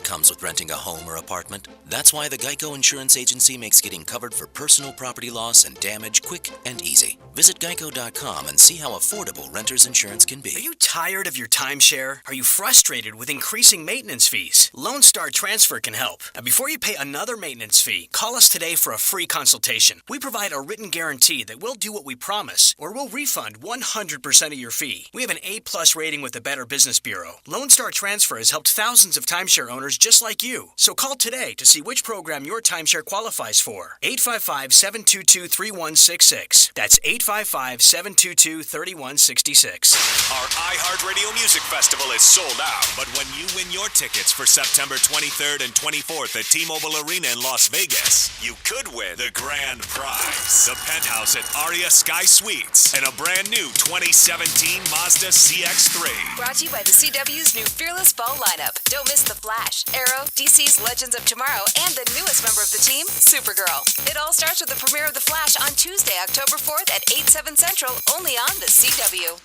that comes with renting a home or apartment. That's why the Geico Insurance Agency makes getting covered for personal property loss and damage quick and easy. Visit geico.com and see how affordable renter's insurance can be. Are you tired of your timeshare? Are you frustrated with increasing maintenance fees? Lone Star Transfer can help. Now, before you pay another maintenance fee, call us today for a free consultation. We provide a written guarantee that we'll do what we promise, or we'll refund 100% of your fee. We have an A+ rating with the Better Business Bureau. Lone Star Transfer has helped thousands of timeshare owners just like you. So call today to see which program your timeshare qualifies for. 855-722-3166. That's 855-722-3166. Our iHeartRadio Music Festival is sold out, but when you win your tickets for September 23rd and 24th at T-Mobile Arena in Las Vegas, you could win the grand prize, the penthouse at Aria Sky Suites, and a brand new 2017 Mazda CX-3. Brought to you by the CW's new Fearless Fall lineup. Don't miss The Flash, Arrow, DC's Legends of Tomorrow, and the newest member of the team, Supergirl. It all starts with the premiere of The Flash on Tuesday, October 4th at 8, 7 Central, only on the CW.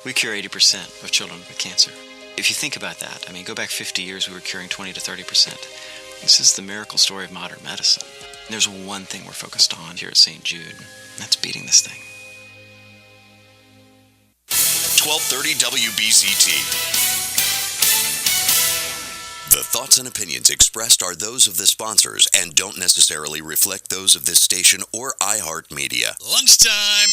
We cure 80% of children with cancer. If you think about that, go back 50 years, we were curing 20 to 30%. This is the miracle story of modern medicine. And there's one thing we're focused on here at St. Jude, and that's beating this thing. 1230 WBCT. The thoughts and opinions expressed are those of the sponsors and don't necessarily reflect those of this station or iHeartMedia. Lunchtime.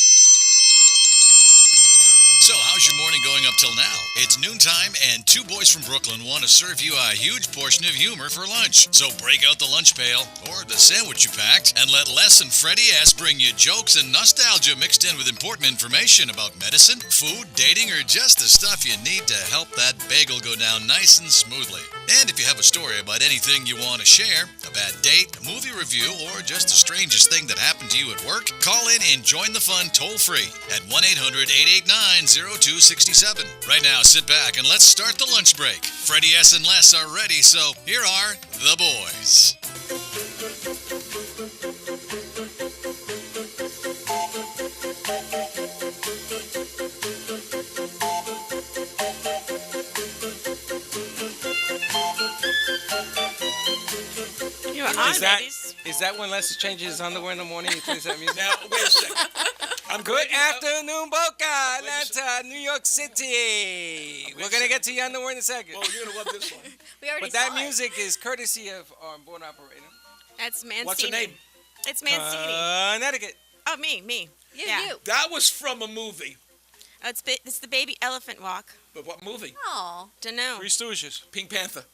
So, how's your morning going up till now? It's noontime, and two boys from Brooklyn want to serve you a huge portion of humor for lunch. So break out the lunch pail, or the sandwich you packed, and let Les and Freddie S bring you jokes and nostalgia mixed in with important information about medicine, food, dating, or just the stuff you need to help that bagel go down nice and smoothly. And if you have a story about anything you want to share, a bad date, a movie review, or just the strangest thing that happened to you at work, call in and join the fun toll-free at 1-800-889-0267. Right now, sit back and let's start the lunch break. Freddie S. and Les are ready, so here are the boys. Is that when Les changes his underwear in the morning? He plays that music? Now, wait a second. Good afternoon, Boca, Atlanta, New York City. We're going to get to your underwear in a second. Well, you're going to love this one. We already But that saw music is courtesy of our board operator. That's Mancini. What's her name? It's Mancini. Connecticut. Oh, me. You. That was from a movie. Oh, it's the Baby Elephant Walk. But what movie? Oh. Dunno. Three Stooges. Pink Panther.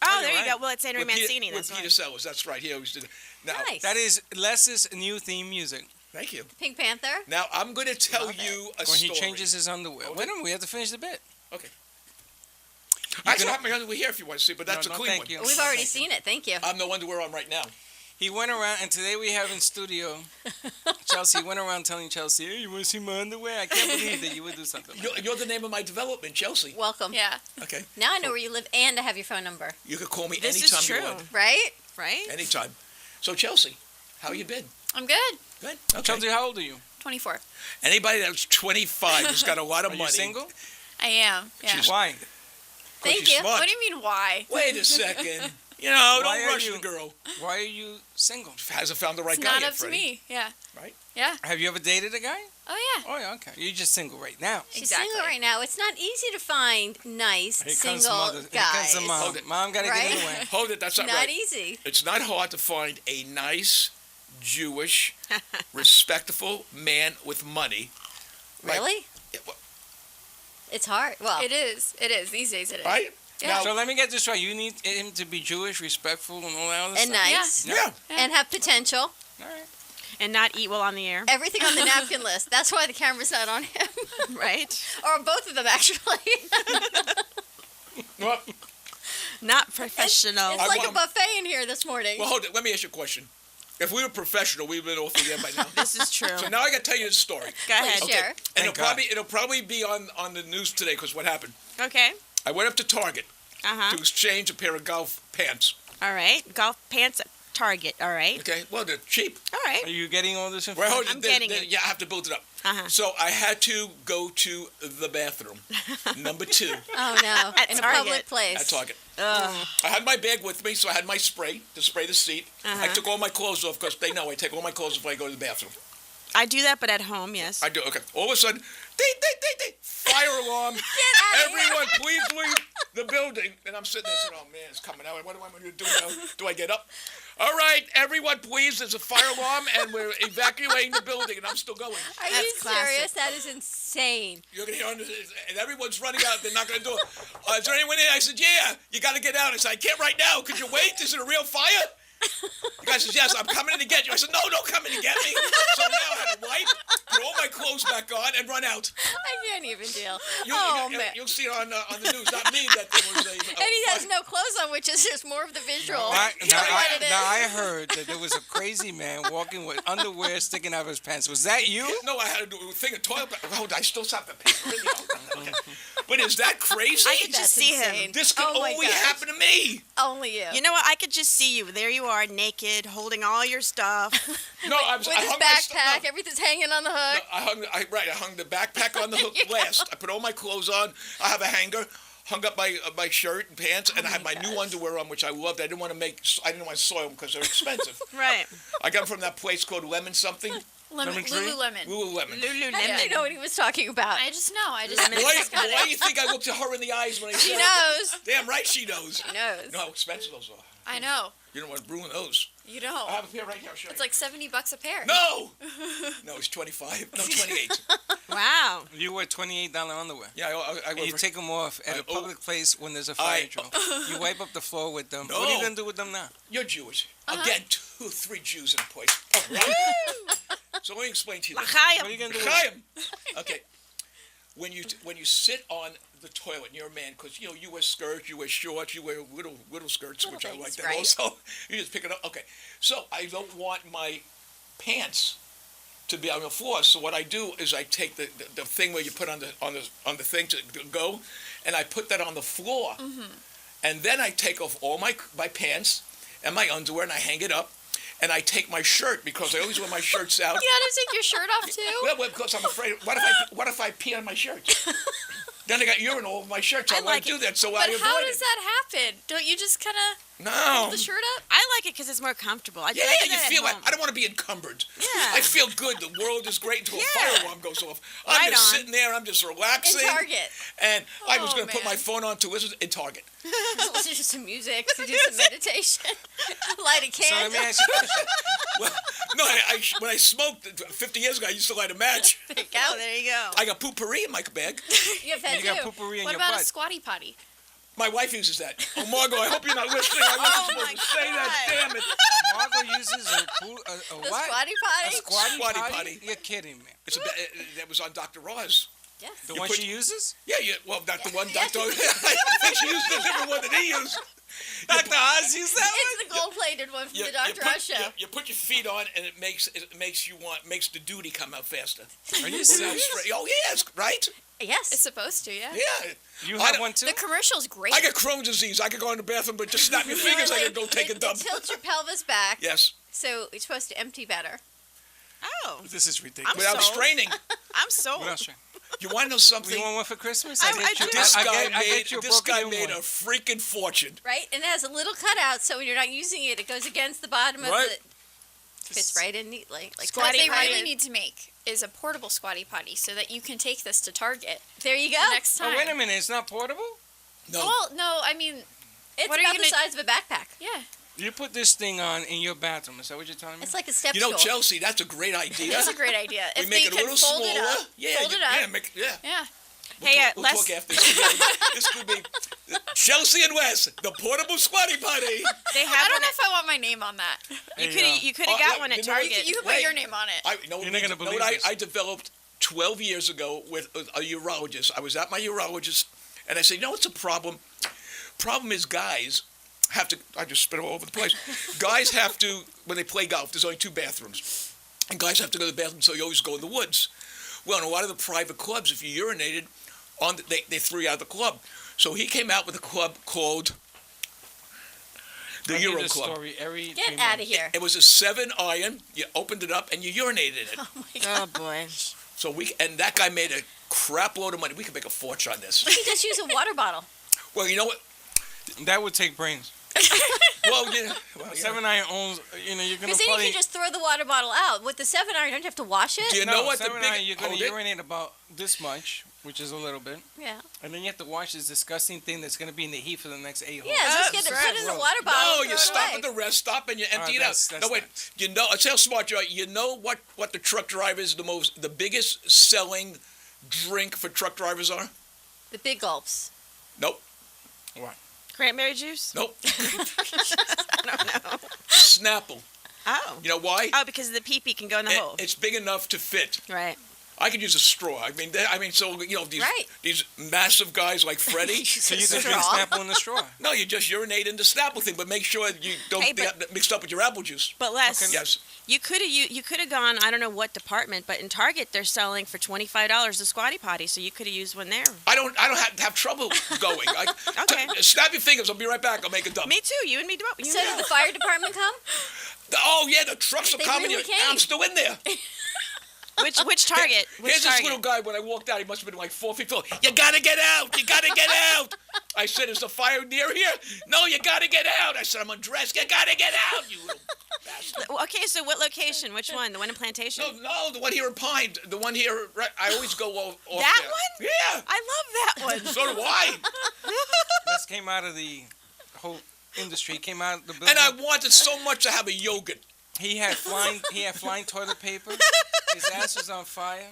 Oh, there you go. Well, it's Henry Mancini. With Peter Sellers. That's right. He always did it. Now, Nice. That is Les's new theme music. Thank you. Pink Panther. Now, I'm going to tell you a When story. he changes his underwear. Okay. Wait a minute, we have to finish the bit. Okay. I still have my underwear here if you want to see, but that's No, a clean thank one. you. We've already seen it. Thank you. I'm the underwear on right now. He went around, and today we have in studio, Chelsea went around telling Chelsea, hey, you want to see my underwear? I can't believe that you would do something. You're the name of my development, Chelsea. Welcome. Yeah. Okay. Now I know where you live and I have your phone number. You could call me This anytime is you true. want. Right? Right? Anytime. So, Chelsea, how you been? I'm good. Good. Okay. Chelsea, how old are you? 24. Anybody that's 25 has got a lot of Are money. you single? I am. Yeah. She's- Why? Thank she's you. smart. What do you mean, why? Wait a second. Why don't are rush you- the girl. Why are you single? Hasn't found the right It's guy not yet, up to Freddie. me. Yeah. Right? Yeah. Have you ever dated a guy? Oh, yeah. Oh, yeah, okay. You're just single right now. She's Exactly. single right now. It's not easy to find nice Here comes single mother. Here guys. comes the mom. Hold it. Mom got to Right? get in the way. Hold it, that's not, Not right. easy. It's not hard to find a nice, Jewish, respectable man with money. Like- Really? Yeah, well, It's hard. Well, It is. It is. These days it is. right? Yeah. So let me get this right. You need him to be Jewish, respectful, and all that other and stuff? nice. Yeah. And have potential. All right. And not eat while on the air. Everything on the napkin list. That's why the camera's not on him. Right? Or both of them, actually. Well, Not professional. It's like a buffet in here this morning. well, hold it. Let me ask you a question. If we were professional, we'd have been all through there by now. This is true. So now I got to tell you the story. Go ahead. Please share. And Thank it'll probably be on the news today because what happened. Okay. I went up to Target Uh-huh. to exchange a pair of golf pants. All right. Golf pants. Target, all right. Okay, well, they're cheap. All right. Are you getting all this Right, information? hold it. I'm getting it. Yeah, I have to build it up. Uh-huh. So I had to go to the bathroom. Number 2 Oh no! At In a Target. public place. at Target. Ugh. I had my bag with me, so I had my spray to spray the seat. I Uh-huh. took all my clothes off because they know I take all my clothes before I go to the bathroom. I do that, but at home, yes. I do. Okay. All of a sudden, ding, ding, ding, ding, fire alarm. Get out of here! Everyone, please leave the building. And I'm sitting there saying, oh, man, it's coming out. What am I going to do now? Do I get up? All right, everyone, please. There's a fire alarm, and we're evacuating the building, and I'm still going. Are you That's classic. serious? That is insane. You're going to hear, and everyone's running out. They're not going to do it. Is there anyone in? I said, yeah, you got to get out. I said, I can't right now. Could you wait? Is it a real fire? The guy says, yes, I'm coming in to get you. I said, no, don't come in to get me. So now I had to wipe, put all my clothes back on, and run out. I can't even deal. You, man. You'll see it on the news, not me, that there was a And he has no clothes on, which is just more of the visual. You know Now, what it is? I heard that there was a crazy man walking with underwear sticking out of his pants. Was that you? No, I had to do a thing of toilet paper. Oh, I still have the paper in the okay. But is that crazy? I could just see insane. him. This could Oh my only gosh. happen to me. Only you. You know what? I could just see you. There you are, naked, holding all your stuff. No, I was. With I his hung my backpack, no, everything's hanging on the hook. I hung the backpack on the hook last. I put all my clothes on. I have a hanger. Hung up my shirt and pants, and I had my new underwear on, which I loved. I didn't want to soil them because they're expensive. Right. I got them from that place called Lemon something. Lemon tree? Lululemon. How did you Lululemon. know what he was talking about? I just know. I just Why do you think I looked at her in the eyes when I said She it? knows. Damn right she knows. She knows. You know how expensive those are. I know. You don't want to ruin those. You I don't. have a pair right here. I'll show It's you. like $70 a pair. No! No, it's 25. No, 28. Wow. You wear $28 underwear. Yeah, I And you go take them off at a public place when there's a fire drill. You wipe up the floor with them. What are you No. going to do with them now? You're Jewish. Again, 2, 3 Jews in a place. All right. So let me explain to you this. What are you going to do with them? Chaim. Okay. When you sit on the toilet and you're a man, because you wear skirts, you wear shorts, you wear little skirts, which I like things, that right? also. You just pick it up. Okay. So I don't want my pants to be on the floor. So what I do is I take the thing where you put on the thing to go, and I put that on the floor, and then I take off all my pants and my underwear and I hang it up. And I take my shirt because I always wear my shirts out. You gotta take your shirt off too? Well, because I'm afraid. What if I pee on my shirt? Then I got urine all over my shirt, so I want to do that. So I But avoid how it. does that happen? Don't you just kind of No. hold the shirt up? I like it because it's more comfortable. I Yeah, I do you that at feel like home. I don't want to be encumbered. Yeah. I feel good. The world is great until a Yeah. fire alarm goes off. I'm Right just on. sitting there. I'm just relaxing. In Target. And I was Oh, going to put my man. phone on to listen in Target. Listen to some music, to do some meditation, light a So let candle. me ask you a question. Well, no, when I smoked 50 years ago, I used to light a match. Oh, there you go. I got poopery in my bag. You have that You got too. poopery in What your about a butt. squatty potty? My wife uses that. Oh, Margot, I hope you're not listening. I wasn't Oh, supposed my to say that. God. Damn it. Margot uses a The what? squatty A potty? squatty Squatty potty? potty. You're kidding me. It's that was on Dr. Oz. Yes. The You one put- she uses? Yeah, well, not the one Dr. I think she used a different one that he used. Dr. Oz used that It's the gold-plated one from the Dr. Oz show. You put your feet on, and it makes the duty come out faster. one? Are you Without serious? straight- Oh, yes, right? Yes. It's supposed to, yeah. Yeah. You I have don't- one too? The commercial's great. I got Crohn's disease. I could go in the bathroom, but just snap your fingers. I could go take a dump. It tilts your pelvis back, Yes, so you're supposed to empty better. Oh, This is ridiculous. without sold. straining. I'm sold. What else? You want to know something? You want one for Christmas? I get you- do. This I guy get- I made get you a this guy broken made one. a freaking fortune. Right? And it has a little cutout, so when you're not using it, it goes against the bottom of Right. the... Fits right in neatly. Like What Squatty they potty. really need to make is a portable squatty potty so that you can take this to Target There you go. the next time. Oh, wait a minute. It's not portable? No. Well, no, I mean, It's What are you about the gonna- size of a backpack. yeah. You put this thing on in your bathroom. Is that what you're telling me? It's like a step You know, stool. Chelsea, that's a great idea. That's a great idea. We If make they it a can little fold smaller. it up, Yeah, fold it yeah, up. yeah. Yeah. Hey, We'll Les, talk after this. This could be Chelsea and Wes, the portable squatty potty. they I have don't one know at, if I want my name on that. you could have got one at you know what? Target. You can put Wait. your name on it. I know You're not gonna believe this. I developed 12 years ago with a urologist. I was at my urologist, and I said, you know what's the problem? Problem is guys have to, I just spit all over the place. Guys have to, when they play golf, there's only 2 bathrooms. And guys have to go to the bathroom, so you always go in the woods. Well, in a lot of the private clubs, if you urinated, they threw you out of the club. So he came out with a club called The I hear Euro this Club. story every Get 3 out of months. here. It was a 7 iron. You opened it up and you urinated in it. Oh boy. So and that guy made a crap load of money. We could make a fortune on this. You just use a water bottle. Well, you know what? That would take brains. Well, yeah. 7 Iron owns, you're going Because to then you probably... can just throw the water bottle out. With the 7 iron, don't you have to wash it? Do you know what the 7 big... Iron, you're going hold to it. urinate about this much, which is a little bit. Yeah. And then you have to wash this disgusting thing that's going to be in the heat for the next 8 holes. Yeah, just get it, put it in the water bottle. No, and you throw it stop away. at the rest stop and you empty it out. that's No, wait. nice. You know, it's how smart you are. You know what the truck driver is the biggest selling drink for truck drivers are? The big gulps. Nope. What? Cranberry juice? Nope. I don't know. Snapple. Oh. You know why? Oh, because the pee-pee can go in the hole. It's big enough to fit. Right. I could use a straw. I mean, so these Right. these massive guys like Freddie. So you just drink Snapple in the straw. No, you just urinate in the Snapple thing, but make sure you don't Hey, get that mixed up with your apple juice. But Les, Yes. you could have gone. I don't know what department, but in Target they're selling for $25 the Squatty Potty, so you could have used one there. I don't have trouble going. Okay. Snap your fingers. I'll be right back. I'll make a dump. Me too. You and me. You So did the fire department come? Oh yeah, the trucks are They coming. really and came. I'm still in there. Which Target? Which Here's Target? this little guy. When I walked out, he must have been like 4 feet tall. You gotta get out. You gotta get out. I said, "Is the fire near here?" No, you gotta get out. I said, "I'm undressed. You gotta get out, you little bastard." Okay, so what location? Which one? The one in Plantation? No, the one here in Pine. The one here. Right, I always go off That there. one? Yeah. I love that one. So do I. This came out of the whole industry. Came out of the building. And I wanted so much to have a yogurt. He had flying toilet paper. His ass was on fire.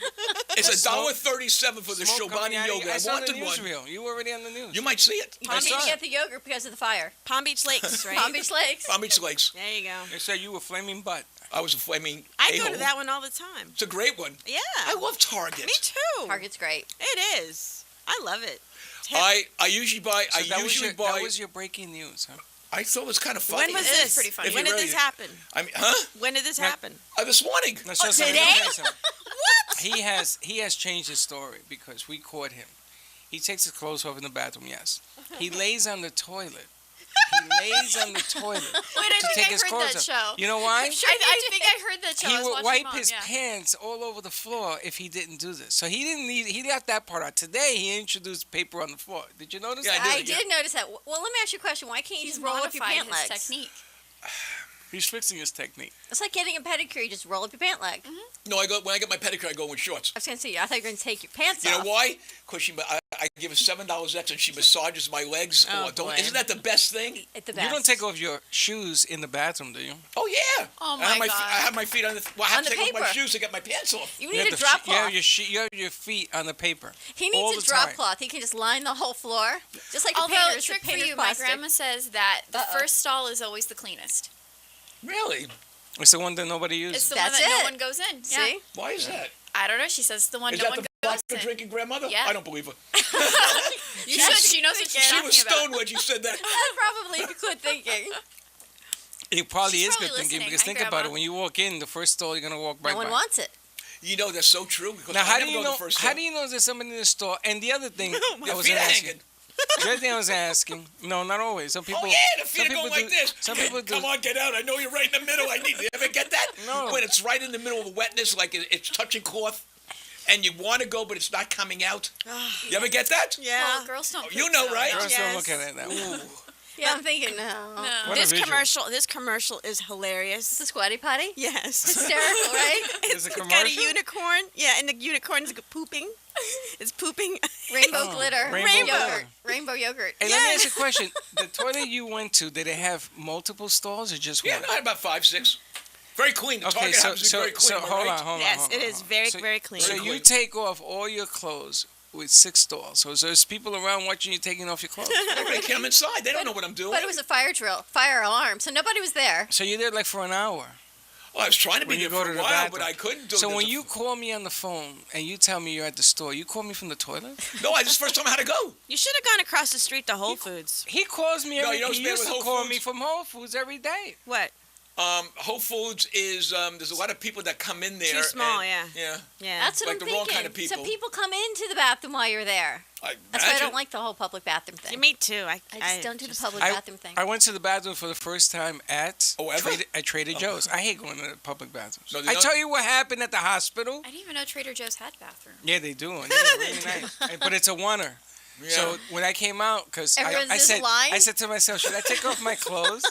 It's Smoke- $1.37 for the Smoke coming Chobani out of you. yogurt. I I saw the wanted one. newsreel. You were already on the news. You might see it. Palm Beach saw it. get the yogurt because of the fire. Palm Beach Lakes, right? Palm Beach Lakes. Palm Beach Lakes. There you go. They said you were flaming butt. I was a flaming I go a-hole. to that one all the time. It's a great one. Yeah. I love Target. Me too. Target's great. It is. I love it. I usually buy. So I usually buy. that was your breaking news, huh? I thought it was kind of funny. When was It is this? pretty funny. If When you did really- this happen? I mean, huh? When did this Now- happen? This morning. Let's just today? What? He has changed his story because we caught him. He takes his clothes off in the bathroom. Yes. He lays on the toilet. He lays on the toilet Wait, I to think take I his heard clothes that off. show. You know why? I think I heard that show. He I was would watching wipe Mom, his yeah. pants all over the floor if he didn't do this. So he didn't need. He left that part out. Today he introduced paper on the floor. Did you notice Yeah, that? I I did, yeah. did notice that. Well, let me ask you a question. Why can't you He's just roll up your modified pant his legs? technique. He's fixing his technique. It's like getting a pedicure. You just roll up your pant leg. No, when I get my pedicure, I go in shorts. I was going to say, I thought you were going to take your pants You off. know why? Because I give her $7 extra and she massages my legs. Oh, boy. Isn't that the best thing? It's the best. You don't take off your shoes in the bathroom, do you? Oh yeah. Oh, I have my I God. have my feet on the. Well, I have On to the take off my paper. shoes to get my pants off. You You need have a the drop you have cloth. you have your feet on the paper. He all needs a the drop time. cloth. He can just line the whole floor, just like Although, a painter's trick for painter's you, plastic. my grandma says that the Uh-oh. first stall is always the cleanest. Really? It's the one that nobody uses. It's the That's one that it. no one goes in. See? Yeah. Why is that? I don't know. She says it's the one Is no that one the goes vodka in. drinking grandmother? Yeah. I don't believe her. You should. She knows what she's She talking was about. stoned when she said that. That's probably good thinking. It probably She's is probably good thinking listening. because Hi, think about Grandma. it. When you walk in, the first stall you're gonna walk right No one by. wants it. You know that's so true because Now, I how do never you go to know? the first How stall. do you know there's somebody in the store? And the other thing I Your was feet are asking. hanging. The other thing I was asking. No, not always. Some people. Oh yeah, the some feet are going people like do- this. Some people do. Come on, get out. I know you're right in the middle. I need. You ever get that? No. When it's right in the middle of the wetness, like it's touching cloth, and you want to go, but it's not coming out. You ever get that? Yeah. Well, girls don't. You poop, know, so right? no. Girls Yes. don't look at it that way. Yeah, I'm thinking, no. No. What a This visual. commercial is hilarious. It's a squatty potty? Yes. Hysterical, right? There's a It's got a commercial? unicorn. Yeah, and the unicorn's pooping. It's pooping. Rainbow Oh, glitter. rainbow yogurt. glitter. Rainbow yogurt. Hey, let me ask you a question. The toilet you went to, did it have multiple stalls or just Yeah, one? no, I had about 5, 6. Very clean. The Okay, Target so happens to be very clean. am I hold right? on. Yes, hold it on, is hold on. very, So- very clean. So Very you clean. take off all your clothes with 6 stalls. So there's people around watching you taking off your clothes. Nobody came inside. They don't know what I'm doing. But it was a fire drill, fire alarm, so nobody was there. So you're there like for an hour. Oh, I was trying to be When you there go for to a the while, bathroom. but I couldn't do it. So There's when a- you call me on the phone and you tell me you're at the store, you call me from the toilet? No, this is the first time I had to go. You should have gone across the street to Whole Foods. He calls me No, every you know what's he bad used with to Whole call Foods? me from Whole Foods every day. What? Whole Foods is, there's a lot of people that come in there. Too small, and- yeah. Yeah. Yeah. That's what Like I'm the thinking. wrong kind of So people. people come into the bathroom while you're there. That's why I don't like the whole public bathroom thing. Yeah, me too. I just don't do the public I- bathroom thing. I went to the bathroom for the first time at ever? Trader Joe's. I hate going to the public bathrooms. No, they I don't? tell you what happened at the hospital. I didn't even know Trader Joe's had bathrooms. Yeah, they do. And they're really nice. But it's a oneer. Yeah. So when I came out, because Everyone's I just said, lying? I said to myself, should I take off my clothes?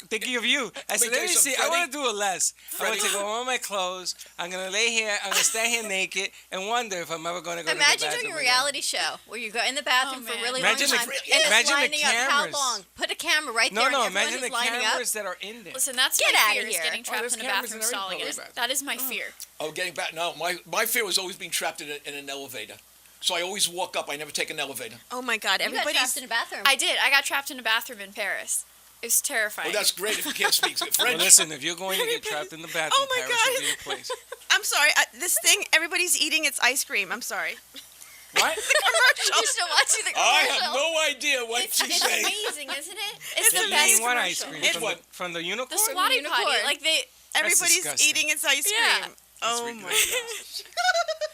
Thinking of you. I said, tell let me you see. something, I want to do it less. I'm going Freddie. to take off all my clothes. I'm going to lay here. I'm going to stand here naked and wonder if I'm ever going to go to the Imagine bathroom doing a again. reality show where you go in the bathroom Oh, for a man. really Imagine long the- time. yeah. And it's Imagine the lining up. How cameras. long? Put a camera right there. No, and no. everyone Imagine is the lining cameras that are in there. Listen, that's Get my outta fear is here. getting trapped there's in a cameras bathroom in every stall. public bathroom. That is my fear. Oh, getting back. No, my fear was always being trapped in an elevator. So I always walk up. I never take an elevator. Oh my God! up. You got Everybody's trapped in a bathroom. I did. I got trapped in a bathroom in Paris. It was terrifying. Well, that's great if you can't speak Well, French. listen, if you're going to get trapped in the bathroom, Oh, my Paris God. would be the place. I'm sorry. This thing, everybody's eating its ice cream. I'm sorry. What? You're still watching the I commercial. have no idea what it's she's it's saying. amazing, isn't it? It's It's the amazing. best Eating what commercial. ice cream? It's From, what? from the The unicorn? squatty potty. unicorn. Like they. Everybody's disgusting. eating its ice Yeah. cream. Oh my ridiculous.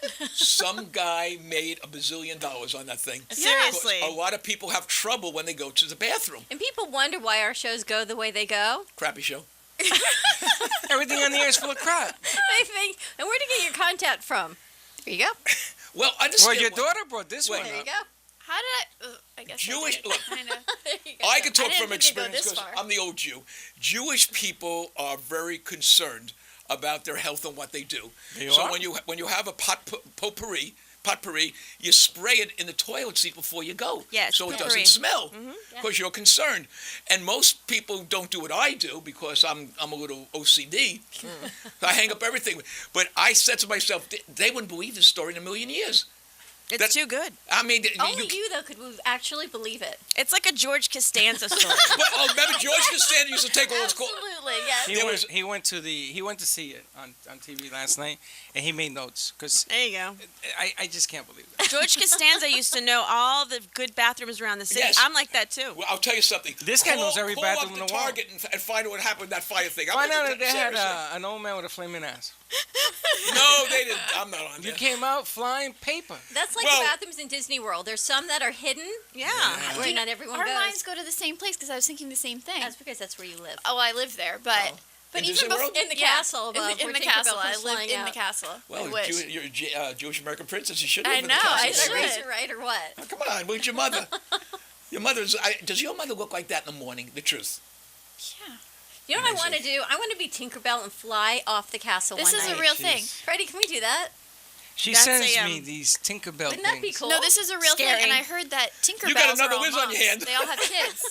gosh. Some guy made $1 bazillion on that thing. Seriously. A lot of people have trouble when they go to the bathroom. And people wonder why our shows go the way they go. Crappy show. Everything on the air is full of crap. They think, and where to get your content from? There you go. Well, Well, understand. your what- daughter brought this Wait. one There you up. go. How did I? I guess Jewish- I did. look. Kind of. There you go. I can talk I didn't from think they'd go experience this because far. I'm the old Jew. Jewish people are very concerned about their health and what they do. They so are? when you have a potpourri, you spray it in the toilet seat before you go. Yes, So it potpourri. doesn't smell because you're concerned. And most people don't do what I do because I'm a little OCD. I hang up everything. But I said to myself, they wouldn't believe this story in a million years. It's That- too good. I mean, Only you, though, could actually believe it. It's like a George Costanza story. But, remember George Costanza used to take all his calls. Absolutely, yes. He went to see it on TV last night, and he made notes because There you go. I just can't believe it. George Costanza used to know all the good bathrooms around the city. Yes. I'm like that too. Well, I'll tell you something. This guy knows every call bathroom up in the the world. Target and find out what happened with that fire thing. Find out that they had Seriously. an old man with a flaming ass. No, they didn't. I'm not on You that. came out flying paper. That's like Well- the bathrooms in Disney World. There's some that are hidden Yeah. where not everyone Our goes. minds go to the same place because I was thinking the same thing. That's because that's where you live. Oh, I live there, but But In even Disney World? before, in the yeah, castle above, in where the Tinkerbell castle, I comes live flying in out. the castle. I Well, wish. you're a Jewish American princess. You should I live in the know, castle. I Did I should. raise it right or what? Oh, come on, where's your mother? Your mother's. Does your mother look like that in the morning? The truth. Yeah. You know what I want to do? I want to be Tinkerbell and fly off the castle This one is night. a real thing. Jeez. Freddie, can we do that? She That's sends a, me these Tinkerbell Wouldn't that be things. cool? No, this is a real Scary. thing, and I heard that Tinkerbells You got another are all whiz on your moms. hand. They all have kids.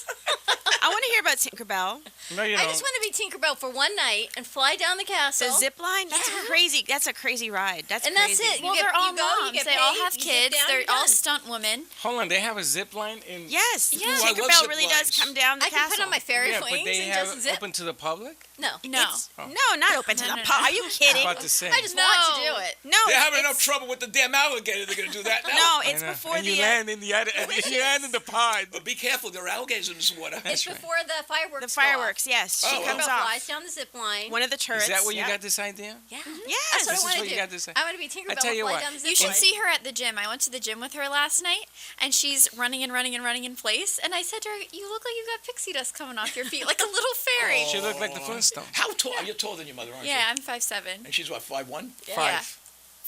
I want to hear about Tinkerbell. No, you I don't. just want to be Tinkerbell for one night and fly down the castle. The zip line? That's Yeah. crazy. That's a crazy ride. That's And crazy. that's it. Well, You they're all you go, you moms. get They all paid, have you zip kids. down, They're you're all done. stunt women. Hold on, they have a zip line in. Yes. Yeah. Ooh, I love Tinkerbell zip really does lines. come down the I can castle. put on my fairy Yeah, but wings they and have just it zip. open to the public. No. No. No, not open to No, the no, pub. no. Are you kidding? About to say. I just No. want to do it. No. They're having it's- enough trouble with the damn alligator. They're going to do that now. No, I it's know. before and the. you land in the you land in the pond. But be careful. There are alligators in this water. It's right. before the fireworks. The fireworks, yes. She Oh, comes Tinkerbell off. flies down the zip line. One of the turrets. Is that where you yeah. got this idea? Yeah. Yes. That's what This I is want what to you do. got to say. I want to be Tinkerbell tell you and fly what, down the zip You should line. see her at the gym. I went to the gym with her last night, and she's running and running and running in place. And I said to her, "You look like you got pixie dust coming off your feet, like a little fairy." She looked like the Flintstones. How tall? You're taller than your mother, aren't Yeah, I'm 5'7". you? And she's what, 5'1"? Yeah.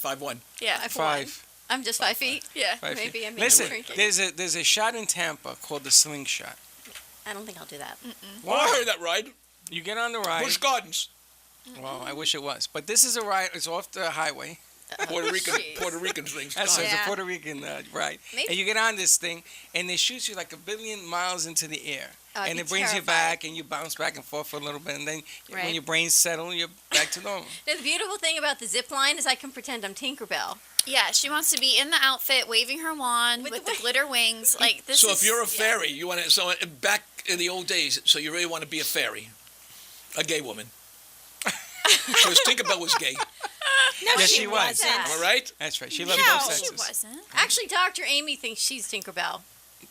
5'1". Yeah. 5. I'm just 5 feet. Yeah. 5 feet. Maybe I'm Listen, shrinking. there's a shot in Tampa called the slingshot. I don't think I'll do that. Oh, I heard that ride. You get on the ride. Busch Gardens. Well, I wish it was, but this is a ride. It's off the highway. Puerto Rican Jeez. things. That's Yeah. it's a Puerto Rican ride, Maybe- and you get on this thing, and they shoot you like 1 billion miles into the air, Oh, I'd and be it brings you terrified. back, and you bounce back and forth for a little bit, and then when Right. your brains settle, you're back to normal. Now, the beautiful thing about the zip line is I can pretend I'm Tinkerbell. Yeah, she wants to be in the outfit, waving her wand With with, the the glitter wings. Like this. So is, if you're a yeah. fairy, you want to. So back in the old days, so you really want to be a fairy, a gay woman. Because Tinkerbell was gay. No, Yes, she she was. wasn't. Am I right? That's right. She loved No, both She sexes. wasn't. Actually, Dr. Amy thinks she's Tinkerbell.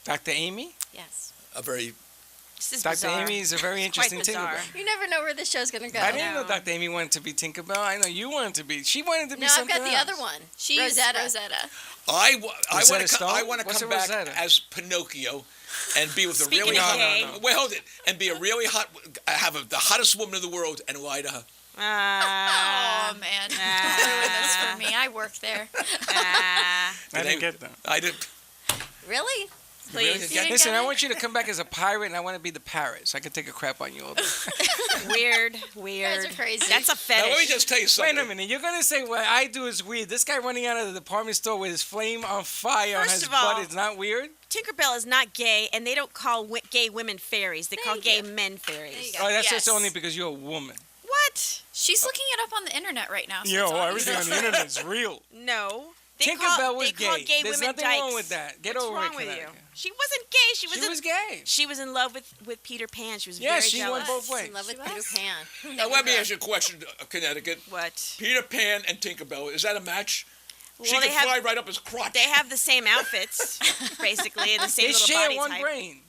Dr. Amy. Yes. A very. This is Dr. bizarre. Amy is a very It's quite interesting bizarre. Tinkerbell. You never know where this show's going to go. I didn't know No. Dr. Amy wanted to be Tinkerbell. I know you wanted to be. She wanted to be No, I've something got the else. other one. She's Rosetta. Rosetta. I Rosetta want to Stone? I want to What's come a back Rosetta? as Pinocchio and be with a Speaking really of hot. gay. Wait, hold it. And be a really hot. Have the hottest woman in the world and lie to her. Oh man, ruin this for me. I work there. I didn't get that. I didn't. Really? Please. Get- Listen, I want you to come back as a pirate, and I want to be the parrot, so I can take a crap on you all day. Weird. You guys are crazy. That's a Now fetish. let me just tell you something. Wait a minute, you're gonna say what I do is weird? This guy running out of the department store with his flame on fire on First his of all- butt is not weird? Tinkerbell is not gay, and they don't call gay women fairies. They call Thank gay you. men fairies. There you Oh, that's Yes. just only because you're a woman. What? She's looking it up on the internet right now. So Yo, it's obvious. everything on the internet is real. No. Tinkerbell was they call gay. gay There's women nothing dykes. wong with that. Get What's over wrong it, with you? Connecticut. She wasn't gay. She was gay. She was in love with Peter Pan. She was Yeah, very she jealous. went both ways. In love with She Peter was? Pan. Now let me ask you a question, Connecticut. What? Peter Pan and Tinkerbell, is that a match? She Well, can they have- fly right up his crotch. They have the same outfits, basically, and the same They little share body one type. brain.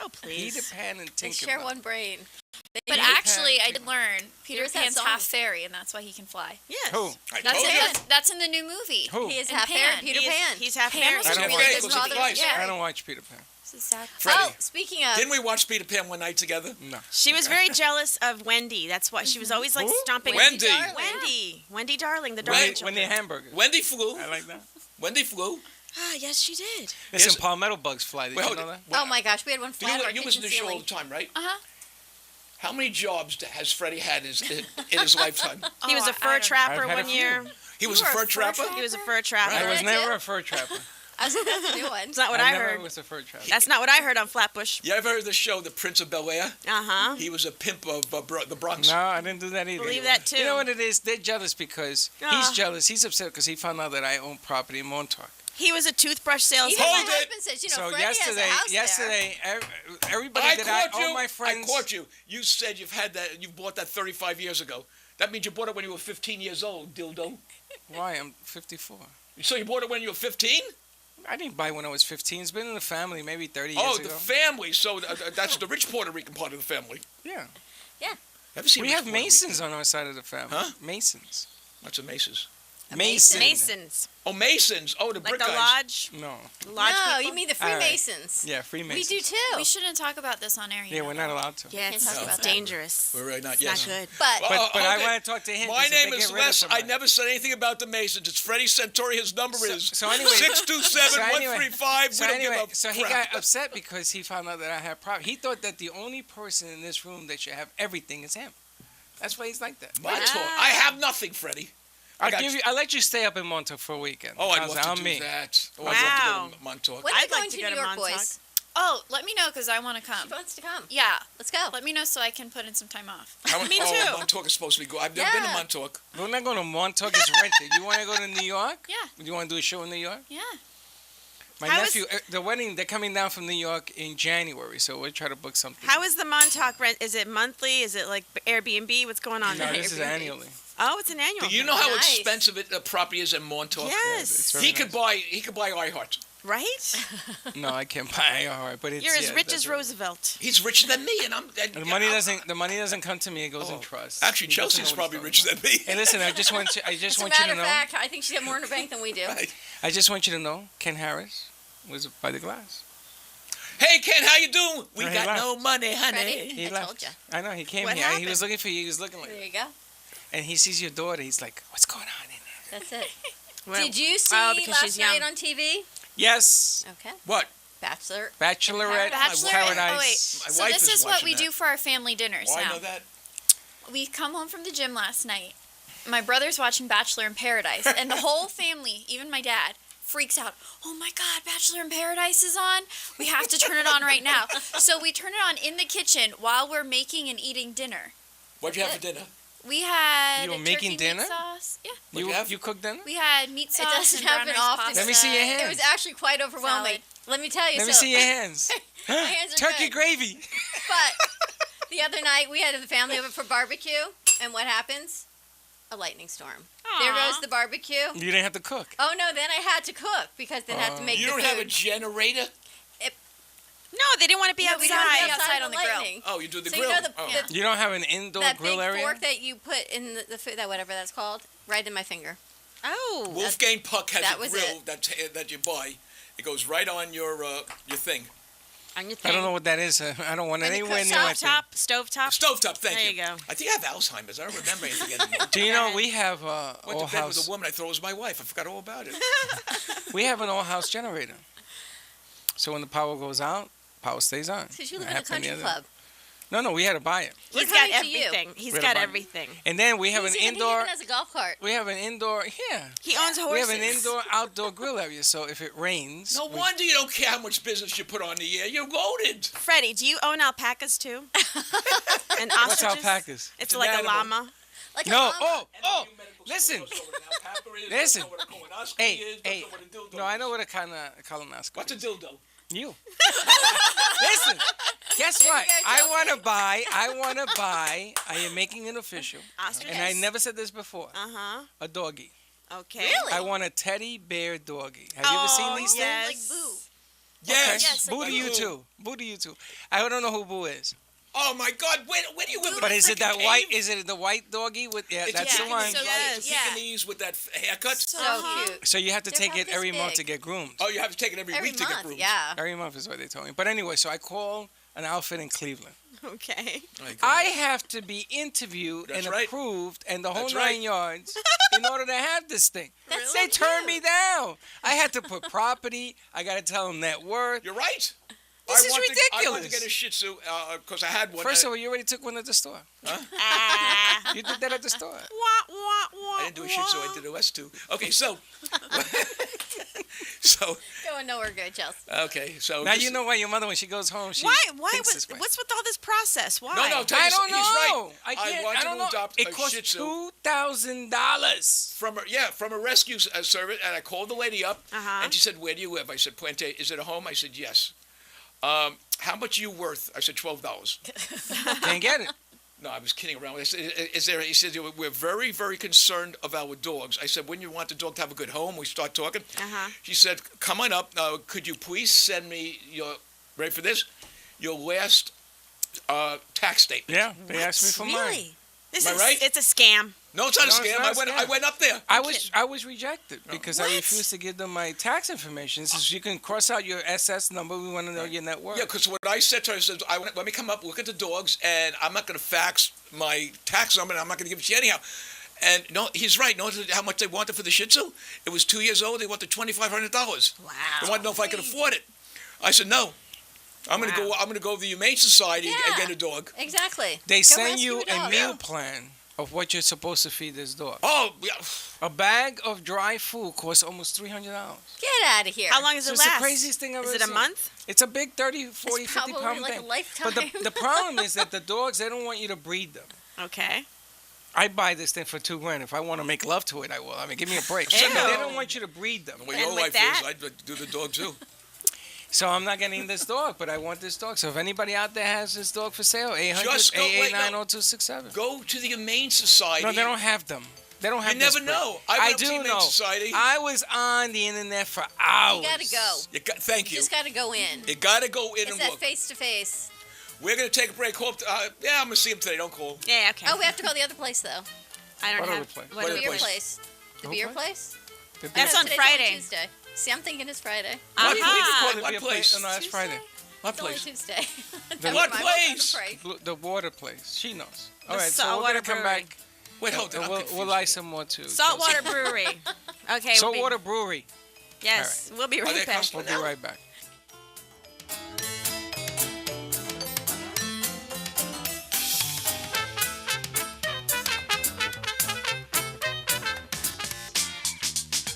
Oh, please. Peter Pan and They Tinkerbell. share one brain. But Peter actually, Pan, I did learn Peter Where's that Pan's song? half fairy, and that's why he can fly. Yes. Who? I That's told in you. that's in the new movie. Who? He is And half Pan. fairy. Peter He is- Pan. He's half Pan fairy. was I a don't really watch good it. Goes mother. twice. I Yeah. don't watch Peter Pan. This is Zach- Freddie, Oh, speaking of, didn't we watch Peter Pan one night together? No. She was very jealous of Wendy. That's why she was always like Who? stomping. Wendy. Wendy Darling, the Wendy- Darling When children. they hamburgers. Wendy flew. I like that. Wendy flew. Ah, yes, she did. Listen, Yes. palmetto bugs fly. Did Well, you know that? oh my gosh, we had one You, fly on our you kitchen listen to the show all ceiling. the time, right? Uh-huh. How many jobs has Freddie had in his lifetime? He was Oh, a I fur don't- trapper I've had a one few. year. He was a were a fur fur trapper? trapper? He was a fur trapper. I was That's never it? a fur trapper. I was that's a new one. That's not what I I never heard. was a fur trapper. That's not what I heard on Flatbush. You ever heard the show, The Prince of Bel-Air? Uh-huh. He was a pimp of the Bronx. No, I didn't do that either. Believe that, too. You know what it is? They're jealous because he's Ah. jealous. He's upset because he found out that I own property in Montauk. He was a toothbrush salesman. Even my Hold it. husband says, you know, So Freddie has a house yesterday, everybody I that caught you. all my friends. I caught you. You said you bought that 35 years ago. That means you bought it when you were 15 years old, dildo. Why? I'm 54. So you bought it when you were 15? I didn't buy it when I was 15. It's been in the family maybe 30 Oh, years the ago. family. So that's the rich Puerto Rican part of the family. Yeah. Ever seen We rich have Puerto Masons Rican? on our side of the family. Huh? Masons. What's a Masons? Mason. Masons. Oh, Masons. Oh, the Like brick the guys. lodge. No. Lodge No, people? you mean the All right. Freemasons. Yeah, Freemasons. We do too. We shouldn't talk about this on air. You Yeah, know we're that. not allowed to. Yeah, it's, Can't talk it's about that. dangerous. We're really not. It's Yes. not good. But But I okay. want to talk to him. My 'cause if name they is get rid of Les. I somebody- never said anything about the Masons. It's Freddie Santori. His number is So anyway- 627-135. So We don't anyway, give a so he crap. got upset because he found out that I had property. He thought that the only person in this room that should have everything is him. That's why he's like that. Montauk. I have nothing, Freddie. I got I'll let you stay up in Montauk for a weekend. Oh, I'd How's love that? to On do me. that. Oh, Wow. I'd love to go to Montauk. when are you I'd going like to to New go to York, Montauk. boys? Oh, let me know because I want to come. She wants to come. Yeah. Let's go. Let me know so I can put in some time off. Me Oh, too. Montauk is supposed to be good. I've never been to Yeah. Montauk. We're not going to Montauk. It's rented. You want to go to New York? Yeah. You want to do a show in New York? Yeah. My How is- nephew, the wedding, they're coming down from New York in January, so we'll try to book something. How is the Montauk rent? Is it monthly? Is it like Airbnb? What's going on No, there? this is Airbnb. annually. Oh, it's an annual. Do you know how Nice. expensive the property is in Montauk? Yes. It's very He could nice. buy iHeart. Right? No, I can't buy a heart, but it's You're as yeah, rich that's as right. Roosevelt. He's richer than me, and I'm. And, The money doesn't come to me. It goes in Oh. trust. Actually, He doesn't Chelsea's know what probably he's richer talking than me. about. Hey, listen, I just want you As a to matter of know. fact, I think she got more in her bank than we do. Right. I just want you to know. Ken Harris was by the glass. Hey, Ken, how you doing? We No, he got left. no money, honey. Ready? He I left. told ya. I know he came What here. He happened? was looking for you. He was looking like, There you go. and he sees your daughter. He's like, "What's going on in there?" That's it. Well, Did you see oh, because last she's young. night on TV? Yes. Okay. What? Bachelor. Bachelorette, Bachelor. Paradise. Oh wait. My So wife this is is what watching we that. do for our family dinners Oh, I now. know that. We come home from the gym last night. My brother's watching Bachelor in Paradise, and the whole family, even my dad, freaks out. Oh my God, Bachelor in Paradise is on. We have to turn it on right now. So we turn it on in the kitchen while we're making and eating dinner. What'd you have for dinner? We had You were turkey making meat dinner? sauce. Yeah. What'd you have? You cooked dinner? We had meat It sauce doesn't and brown happen rice often. pasta. Let me see your hand. It was actually quite overwhelming. Let me tell you. Let me so, see your hands. hands are Turkey good. gravy. But the other night we had the family over for barbecue, and what happens? A lightning storm. There Aw. goes the barbecue. You didn't have to cook. Oh no! Then I had to cook because then I had to make You the don't food. have a generator? No, they didn't want to be No, we don't have outside. to be outside on on the the grill. lightning. Oh, you do the So grill. you know the, Oh. the You don't have an indoor that grill big area? fork that you put in the food, that whatever that's called, right in my finger. Oh. Wolfgang Puck has that a was grill that you buy. It goes right on your thing. On your I thing. don't know what that is. I don't want And the anywhere near my thing. Stovetop. Stovetop, thank There you. you go. I think I have Alzheimer's. I don't remember anything anymore. Do you know we have Went all to bed house? with a woman I thought was my wife. I forgot all about it. We have an all house generator. So when the power goes out, power stays on. Because you live It in a happened the country other- club. No, we had to buy it. He's We're got coming to you. everything. He's We're got about- everything. And then we have He he even has a golf cart. We have an indoor. Yeah. He owns horses. We have an indoor-outdoor grill area. So if it rains, No wonder you don't care how much business you put on the air. You're loaded. Freddie, do you own alpacas too? And what's ostriches? alpacas? It's an like a animal. llama. Like a No. llama. Oh. Listen. Listen. Hey. No, I know what a kind of colonoscopy. What's a dildo? You. Listen. Guess what? I want to buy. I am making it official. Ostriches. And I never said this before. Uh-huh. A doggy. Okay. Really? I want a teddy bear doggy. Have you ever seen these yes. things? Like Boo. Yes. Yes, Boo like to you Boo. too. Boo to you too. I don't know who Boo is. Oh my God! Where do you live? But is it that cave? white? Is it the white doggy with? Yeah, It's that's a the one. Pekingese, Yes. It's a Yeah. Pekingese with that haircut. So cute. So you have to They're take about it this every month big. to get groomed. Oh, you have to take it every Every week to get month, groomed. yeah. Every month is what they told me. But anyway, so I call an outfit in Cleveland. Okay. My God. I have to be interviewed That's and right. approved and the whole That's 9 right. yards in order to have this thing. That's They so turned cute. me down. I had to put property. I got to tell them net worth. You're right. This is I want ridiculous. to get a Shih Tzu because I had one. First of all, you already took one at the store. Ah. You did that at the store. Wah, wah, wah, I didn't do a Shih Tzu. I did a S2. Okay, so Going nowhere good, Chelsea. okay, so Now this- you know why your mother, when she goes home, she Why thinks was, this way. what's with all this process? Why? No, no, I don't know. He's right. I can't. wanted I don't to know. adopt It a costs Shih Tzu $2,000. from a rescue service, and I called the lady up, Uh-huh. and she said, "Where do you live?" I said, "Puente." Is it a home? I said, "Yes." How much are you worth? I said, $12. Can't get it. No, I was kidding around. I said, "Is there?" He said, "We're very, very concerned of our dogs." I said, "When you want the dog to have a good home?" We start talking. Uh-huh. She said, "Come on up. Could you please send me your ready for this? Your last tax statement." Yeah, they asked me for mine. Really? This Am I is right? It's a scam. No, it's not No, a it's scam. not a I scam. went up there. I was rejected because I What? refused to give them my tax information. Says you can cross out your SS number. We want to know your net worth. Yeah, because what I said to her, I said, let me come up, look at the dogs, and I'm not going to fax my tax number, and I'm not going to give it to you anyhow. And no, he's right. Know how much they wanted for the Shih Tzu? It was 2 years old. They wanted $2,500. Wow. They wanted to know if I could afford it. I said no. I'm going to go. I'm going to go to the Humane Society and Yeah. get a dog. Exactly. They Go send rescue you a a dog. meal plan of what you're supposed to feed this dog. Oh, yeah. A bag of dry food costs almost $300. Get out of here. How long does So it it's the last? craziest thing I've Is ever it a seen. month? It's a big 30, 40, It's 50 probably pound like thing. a lifetime. But the problem is that the dogs, they don't want you to breed them. Okay. I buy this thing for $2,000. If I want to make love to it, I will. I mean, give me a break. Ew. But they don't want you to breed them. The way And your with life that- is, I'd do the dog too. So I'm not getting this dog, but I want this dog. So if anybody out there has this dog for sale, Just go- wait, no. 888-90267. Go to the Humane Society. No, they don't have them. They don't have You this never breed. know. I I went up to do the Humane know. Society. I was on the internet for hours. You gotta go. Thank you. Just gotta go in. You got to go in It's and that look. face to face. We're going to take a break. Hope. Yeah, I'm going to see him today. Don't call. Yeah, okay. Oh, we have to go the other place though. I don't What have. other place? What What other The beer place? place. The Who beer place? place. The That's beer- on Today's Friday. only Tuesday. See, I'm thinking it's Friday. What You Uh-huh. can call it What beer place? Oh, no, that's Friday. What It's only place? Tuesday. What Never mind, place? we'll pray. The water place. She knows. The All right, so we're Saltwater going to come Brewery. back. Wait, hold on. and I'm we'll confused lie again. some more too. Saltwater Brewery. Okay. Saltwater Brewery. Yes, we'll be Are right they back. customer We'll be right back.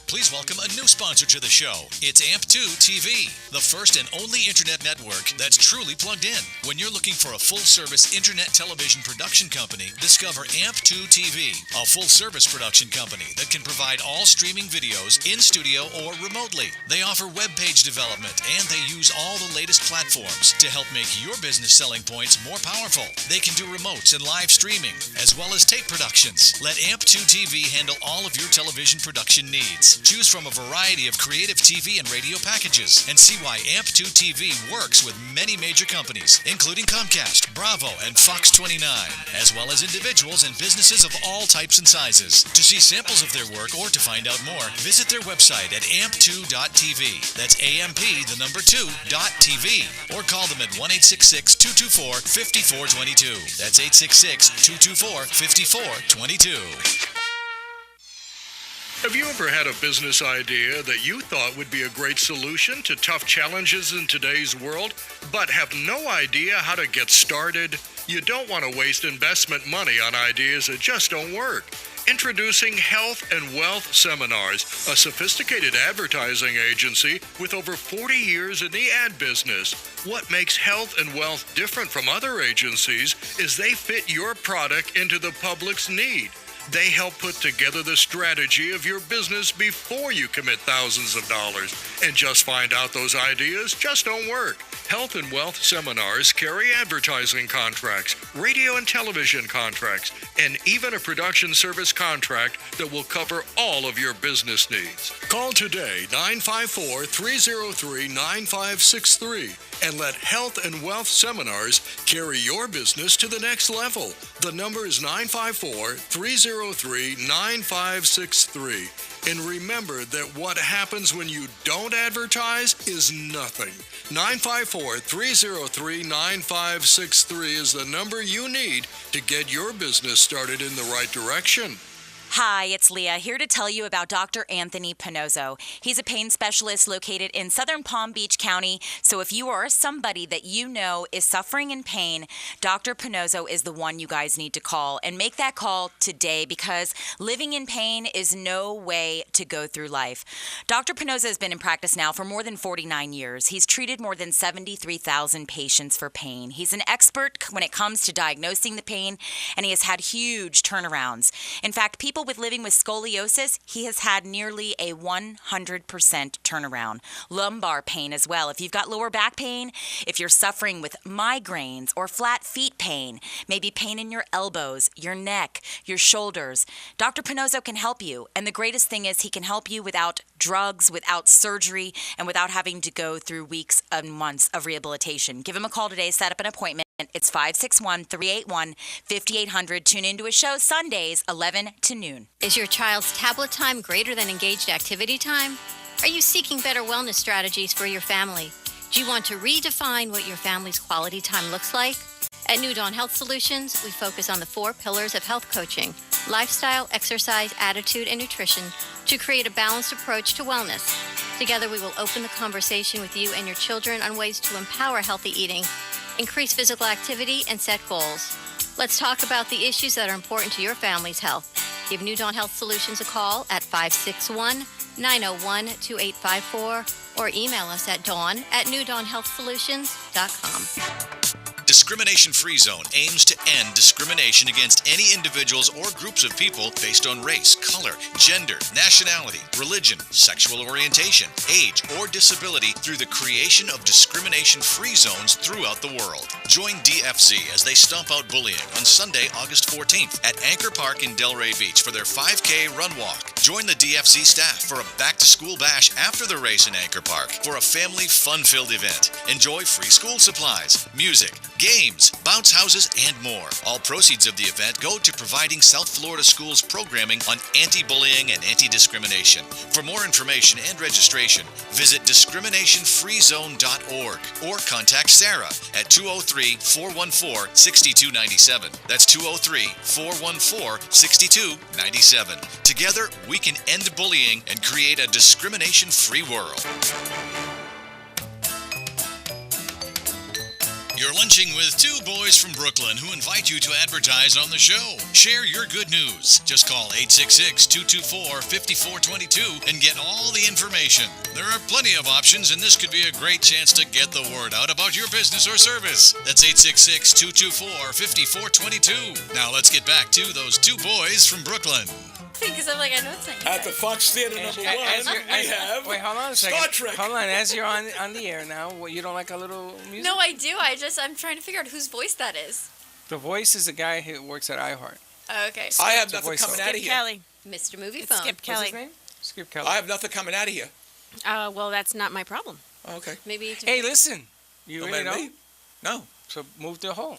Please welcome a new sponsor to the show. It's AMP2 TV, the first and only internet network that's truly plugged in. When you're looking for a full-service internet television production company, discover AMP2 TV, a full-service production company that can provide all streaming videos in studio or remotely. They offer web page development and they use all the latest platforms to help make your business selling points more powerful. They can do remotes and live streaming, as well as tape productions. Let AMP2 TV handle all of your television production needs. Choose from a variety of creative TV and radio packages and see why AMP2 TV works with many major companies, including Comcast, Bravo, and Fox 29, as well as individuals and businesses of all types and sizes. To see samples of their work or to find out more, visit their website at amp2.tv. That's AMP2.tv. Or call them at 1-866-224-5422. That's 866-224-5422. Have you ever had a business idea that you thought would be a great solution to tough challenges in today's world, but have no idea how to get started? You don't want to waste investment money on ideas that just don't work. Introducing Health and Wealth Seminars, a sophisticated advertising agency with over 40 years in the ad business. What makes Health and Wealth different from other agencies is they fit your product into the public's need. They help put together the strategy of your business before you commit thousands of dollars. And just find out those ideas just don't work. Health and Wealth Seminars carry advertising contracts, radio and television contracts, and even a production service contract that will cover all of your business needs. Call today, 954-303-9563, and let Health and Wealth Seminars carry your business to the next level. The number is 954-303-9563. And remember that what happens when you don't advertise is nothing. 954-303-9563 is the number you need to get your business started in the right direction. Hi, it's Leah, here to tell you about Dr. Anthony Pinozzo. He's a pain specialist located in Southern Palm Beach County, so if you or somebody that you know is suffering in pain, Dr. Pinozzo is the one you guys need to call. And make that call today, because living in pain is no way to go through life. Dr. Pinozzo has been in practice now for more than 49 years. He's treated more than 73,000 patients for pain. He's an expert when it comes to diagnosing the pain, and he has had huge turnarounds. In fact, people living with scoliosis, he has had nearly a 100% turnaround. Lumbar pain as well. If you've got lower back pain, if you're suffering with migraines or flat feet pain, maybe pain in your elbows, your neck, your shoulders, Dr. Pinozzo can help you. And the greatest thing is he can help you without drugs, without surgery, and without having to go through weeks and months of rehabilitation. Give him a call today, set up an appointment. It's 561-381-5800. Tune into his show Sundays, 11 to noon. Is your child's tablet time greater than engaged activity time? Are you seeking better wellness strategies for your family? Do you want to redefine what your family's quality time looks like? At New Dawn Health Solutions, we focus on the 4 pillars of health coaching: lifestyle, exercise, attitude, and nutrition to create a balanced approach to wellness. Together, we will open the conversation with you and your children on ways to empower healthy eating, increase physical activity, and set goals. Let's talk about the issues that are important to your family's health. Give New Dawn Health Solutions a call at 561-901-2854 or email us at dawn@newdawnhealthsolutions.com. Discrimination Free Zone aims to end discrimination against any individuals or groups of people based on race, color, gender, nationality, religion, sexual orientation, age, or disability through the creation of discrimination-free zones throughout the world. Join DFZ as they stomp out bullying on Sunday, August 14th at Anchor Park in Delray Beach for their 5K run walk. Join the DFZ staff for a back-to-school bash after the race in Anchor Park for a family fun-filled event. Enjoy free school supplies, music, games, bounce houses, and more. All proceeds of the event go to providing South Florida Schools programming on anti-bullying and anti-discrimination. For more information and registration, visit discriminationfreezone.org or contact Sarah at 203-414-6297. That's 203-414-6297. Together, we can end bullying and create a discrimination-free world. You're lunching with 2 boys from Brooklyn who invite you to advertise on the show. Share your good news. Just call 866-224-5422 and get all the information. There are plenty of options, and this could be a great chance to get the word out about your business or service. That's 866-224-5422. Now let's get back to those 2 boys from Brooklyn. Because I'm like, I know it's not you At the guys. Fox Theater number 1, we have Wait, hold on a second. Star Trek. Hold on, as you're on the air now, you don't like a little music? No, I do. I'm trying to figure out whose voice that is. The voice is a guy who works at iHeart. Oh, okay. I have The nothing voice coming over. out of Skip here. Kelly. Mr. Movie It's Phone. Skip What's Kelly. his name? Skip Kelly. I have nothing coming out of here. Well, that's not my problem. Okay. Maybe. Hey, listen. You No really matter know? me. No. So move to home.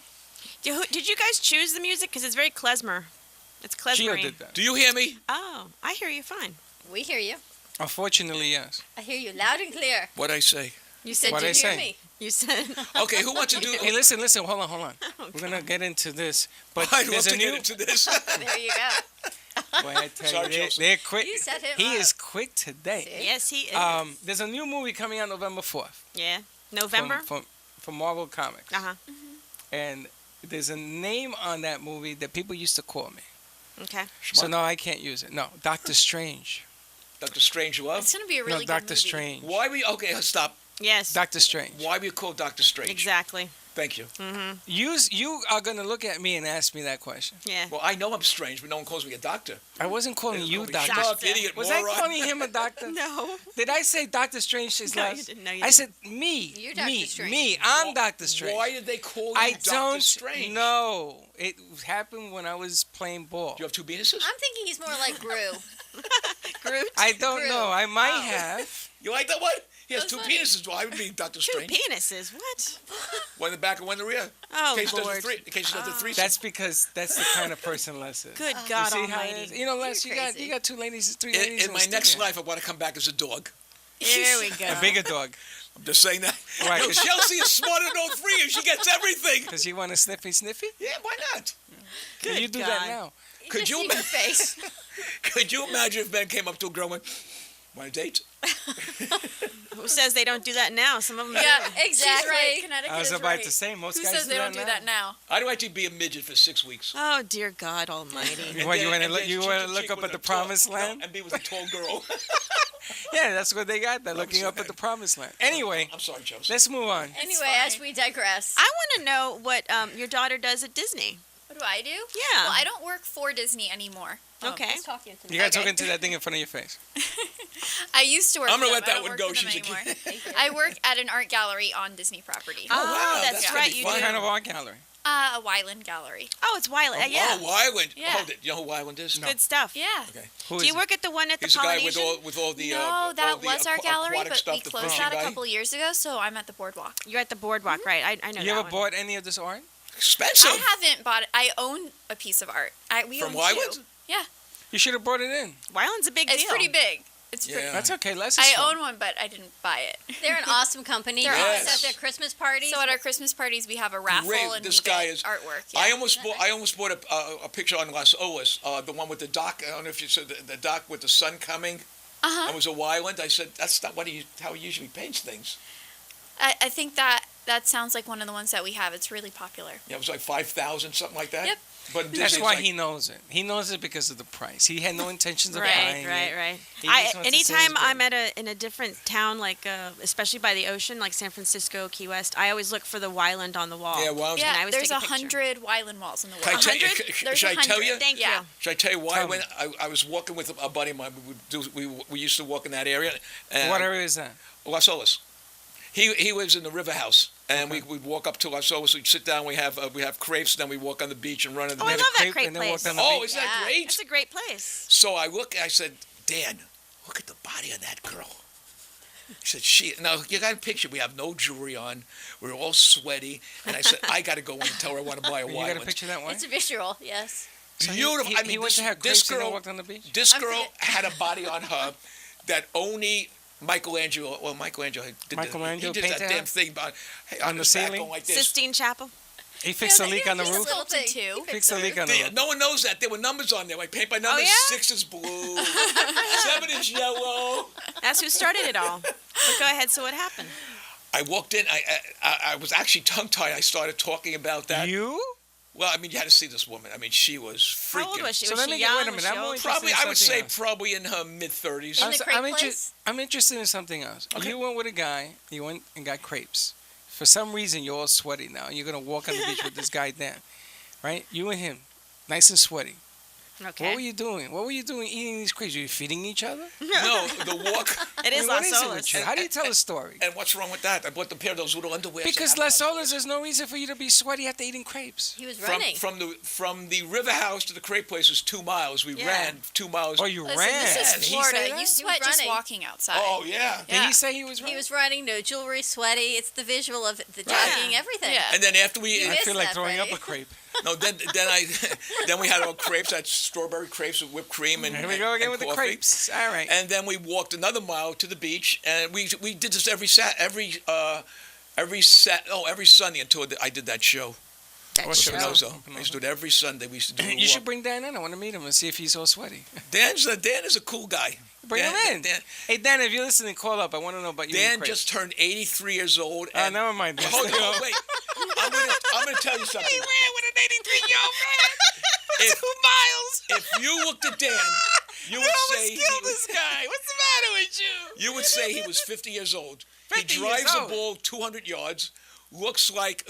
Did you guys choose the music? Because it's very klezmer. It's klezmer. Gio did that. Do you hear me? Oh, I hear you fine. We hear you. Unfortunately, yes. I hear you loud and clear. What'd I say? You said, What'd "Did I you hear say? me?" You said. Okay, who wants to do? Hey, listen. Hold on. We're gonna get into this, but I'd love there's to a get new. into this. There you go. Boy, I tell Sorry, you, Joseph. they're quick. You set him He up. is quick today. Yes, he is. There's a new movie coming out November 4th. Yeah. November. From Marvel Comics. Uh huh. And there's a name on that movie that people used to call me. Okay. So no, I can't use it. No, Doctor Strange. Doctor Strange Love? It's gonna be a really no, good Doctor movie. Strange. Why we? Okay, stop. Yes. Doctor Strange. Why were you called Doctor Strange? Exactly. Thank you. Mm-hmm. You are gonna look at me and ask me that question. Yeah. Well, I know I'm strange, but no one calls me a doctor. I wasn't calling you They doctor. call me schmuck, idiot, Was moron. I calling him a doctor? No. Did I say Doctor Strange is No, last? you didn't. No, you I didn't. said me. You're Dr. Me. Strange. Me. I'm Doctor Strange. Why did they call you I Doctor don't Strange? know. It happened when I was playing ball. Do you have two penises? I'm thinking he's more like Gru. Groot. I don't Groot. know. I might Oh. have. You like that one? He has That's two funny. penises. Well, I would be Doctor Two Strange. penises. What? One in the back and one in the rear. Oh in case he does Lord. the three. In case he does the threesome. That's because that's the kind of person Les is. Good You God see how it is? Almighty. You know, Les, You're you got crazy. two ladies, three ladies. In my next life, I want to come back as a dog. There we go. A bigger dog. I'm just saying that. Right, No, 'cause- Chelsea is smarter than all three, and she gets everything. Because you want a sniffy? Yeah, why not? Can you do that God. now? Could Just you see ima- your face? Could you imagine if Ben came up to a girl and went, "Want a date?" Who says they don't do that now? Some of them. Yeah, do. She's right. Exactly. Connecticut I was is about right. to say, most Who guys says do they that don't do now. that now? I'd like to be a midget for 6 weeks. Oh dear God Almighty. What, you And want to then look? You cheek want to to look cheek up with at the a tall- promised land? No, and be with a tall girl. Yeah, that's what they got. They're looking up at the promised land. Anyway, I'm sorry, Chelsea. let's move on. Anyway, as we digress. I want to know what your daughter does at Disney. What do I do? Yeah. Well, I don't work for Disney anymore. Okay. He's talking to me. You got to Okay. talk into that thing in front of your face. I used to work. I'm gonna for let them. that I don't one work go. for them She's a anymore. kid. I work at an art gallery on Disney property. Oh, wow, that's that's right. gonna be You fun. What do. kind of art gallery? A Wyland gallery. Oh, it's Wyland. Yeah. Oh, Wyland. Yeah. Hold it. You know who Wyland is? Good stuff. Yeah. Okay. Who Do is you it? work at the one at the He's the guy with Polynesian? all the. No, all that the was our gallery, aquatic but stuff, we the closed fishing that a guy. couple years ago, so I'm at the boardwalk. You're at the boardwalk, right? I know You that ever one. bought any of this art? Expensive. I haven't bought it. I own a piece of art. We From own Wyland? two. Yeah, You should have brought it in. Wyland's a big it's deal. pretty big. It's Yeah. pretty. That's okay. Les is I fun. own one, but I didn't buy it. They're an awesome company. They're They always awesome. have their Christmas parties. So at our Christmas parties, we have a raffle Great. and This we guy get is- artwork. Yeah. I almost bought a picture on Las Olas, the one with the dock. I don't know if you said the dock with the sun coming. Uh-huh. It was a Wyland. I said that's not how he usually paints things. I think that sounds like one of the ones that we have. It's really popular. Yeah, it was like 5,000, something like that. Yep. But in That's Disney, why it's like, he knows it. He knows it because of the price. He had no intentions of Right, buying right, it. right. He just wants to say Anytime it's I'm good. in a different town, like especially by the ocean, like San Francisco, Key West, I always look for the Wyland on the wall. Yeah, Wyland's- Yeah, And I always there's take a picture. 100 Wyland walls in the Can I world. tell you- 100? There's should I tell 100. you? Thank Yeah. you. Should I tell you why? Tell When me. I was walking with a buddy of mine, we used to walk in that area. And What area is that? Las Olas. He lives in the River House, and we'd walk up to Las Olas. We'd sit down. We have crepes. Then we walk on the beach and run in the. Oh, I Made a love that crepe crepe and then walked place. on the Oh, beach. isn't that great? It's a great place. So I said, Dan, look at the body on that girl. He said, now you got a picture. We have no jewelry on. We're all sweaty. And I said, I got to go in and tell her I want to buy a You Wyland. got a picture that way? It's a visual, yes. So Beautiful. He, I mean, he went this, to have this crepes and then girl, walked on the beach. this I girl forget- had a body on her that only Michelangelo. Well, Michelangelo did Michelangelo he did painted that damn her? thing on the his back ceiling? going like this. Sistine Chapel. He fixed a leak on the He's roof. little thing too. Fixed a leak on the roof. No one knows that. There were numbers on there. Like paint by numbers. yeah? 6 is blue. 7 is yellow. That's who started it all. But go ahead. So what happened? I walked in. I was actually tongue-tied. I started talking about that. You? Well, I mean, you had to see this woman. I mean, she was freaking. How old was she? So Was let she me young? get wait a Was minute. she I'm old? more Probably, interested I in would something say else. probably in her mid-30s. In the crepe place? I'm interested in something else. Okay. You went with a guy. You went and got crepes. For some reason, you're all sweaty now. You're gonna walk on the beach with this guy Dan, right? You and him, nice and sweaty. Okay. What were you doing? What were you doing eating these crepes? Were you feeding each other? No, the walk. It is What Las is it Olas. with you? How do you tell a story? And what's wrong with that? I bought the pair of those little underwear. Because Las Olas, there's no reason for you to be sweaty after eating crepes. He was from, running. from the river house to the crepe place was 2 miles. We ran 2 miles. Oh, you Listen, ran. this Did is he say Florida. that? You sweat just running. walking outside. Oh yeah. Did he say he was running? He was running, no jewelry, sweaty. It's the visual of the jogging, everything. Yeah. And then after we, You I missed feel like that, throwing up Freddie. a crepe. no, then then we had our crepes. I had strawberry crepes with whipped cream and Here we go again and with the coffee. crepes. All right. And then we walked another mile to the beach, and we did this every Sunday until I did that show. What With show? Pinozo. I used to do it every Sunday. We used to do. You should bring Dan in. I want to meet him and see if he's all sweaty. Dan is a cool guy. Bring Dan, him in. Dan, Hey, Dan, if you're listening, call up. I want to know about you. Dan and crepes. just turned 83 years old. Oh, And never mind. Hold on, wait. I'm gonna tell you something. He ran with an 83-year-old man. 2 miles. If you looked at Dan, you would say Kill this guy. What's the matter with you? you would say he was 50 years old. 50 He years drives a old. ball 200 yards. Looks like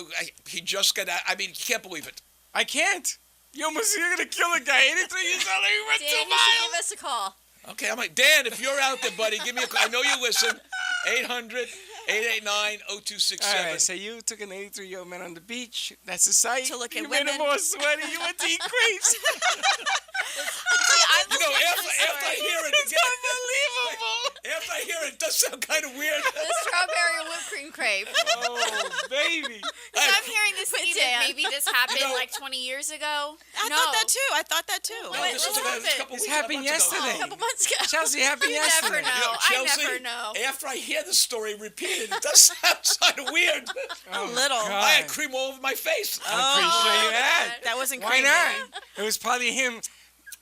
he just got out. I mean, you can't believe it. I can't. You're gonna kill a guy 83 years old. He ran 2 Dan, you should miles. give us a call. Okay, I'm like, Dan, if you're out there, buddy, give me a call. I know you listen. 800-889-0267. All right, so you took an 83-year-old man on the beach. That's a sight. To look at you made him women. more sweaty. You went to eat crepes. You know, after I hear it, It's unbelievable. after I hear it, it does sound kind of weird. The strawberry whipped cream crepe. Oh, baby. Because I'm hearing this But that Dan- maybe this happened You know- like 20 years ago. I thought that too. I thought that too. No, Wait, this was what about a happened? couple This weeks, happened months ago. yesterday. A couple months ago. Chelsea, happy You yesterday. never know. You know, I Chelsea, never know. after I hear the story repeated, it does sound kind of weird. A little. God. I had cream all over my face. I'm pretty sure you had. That wasn't Why creamy. not? It was probably him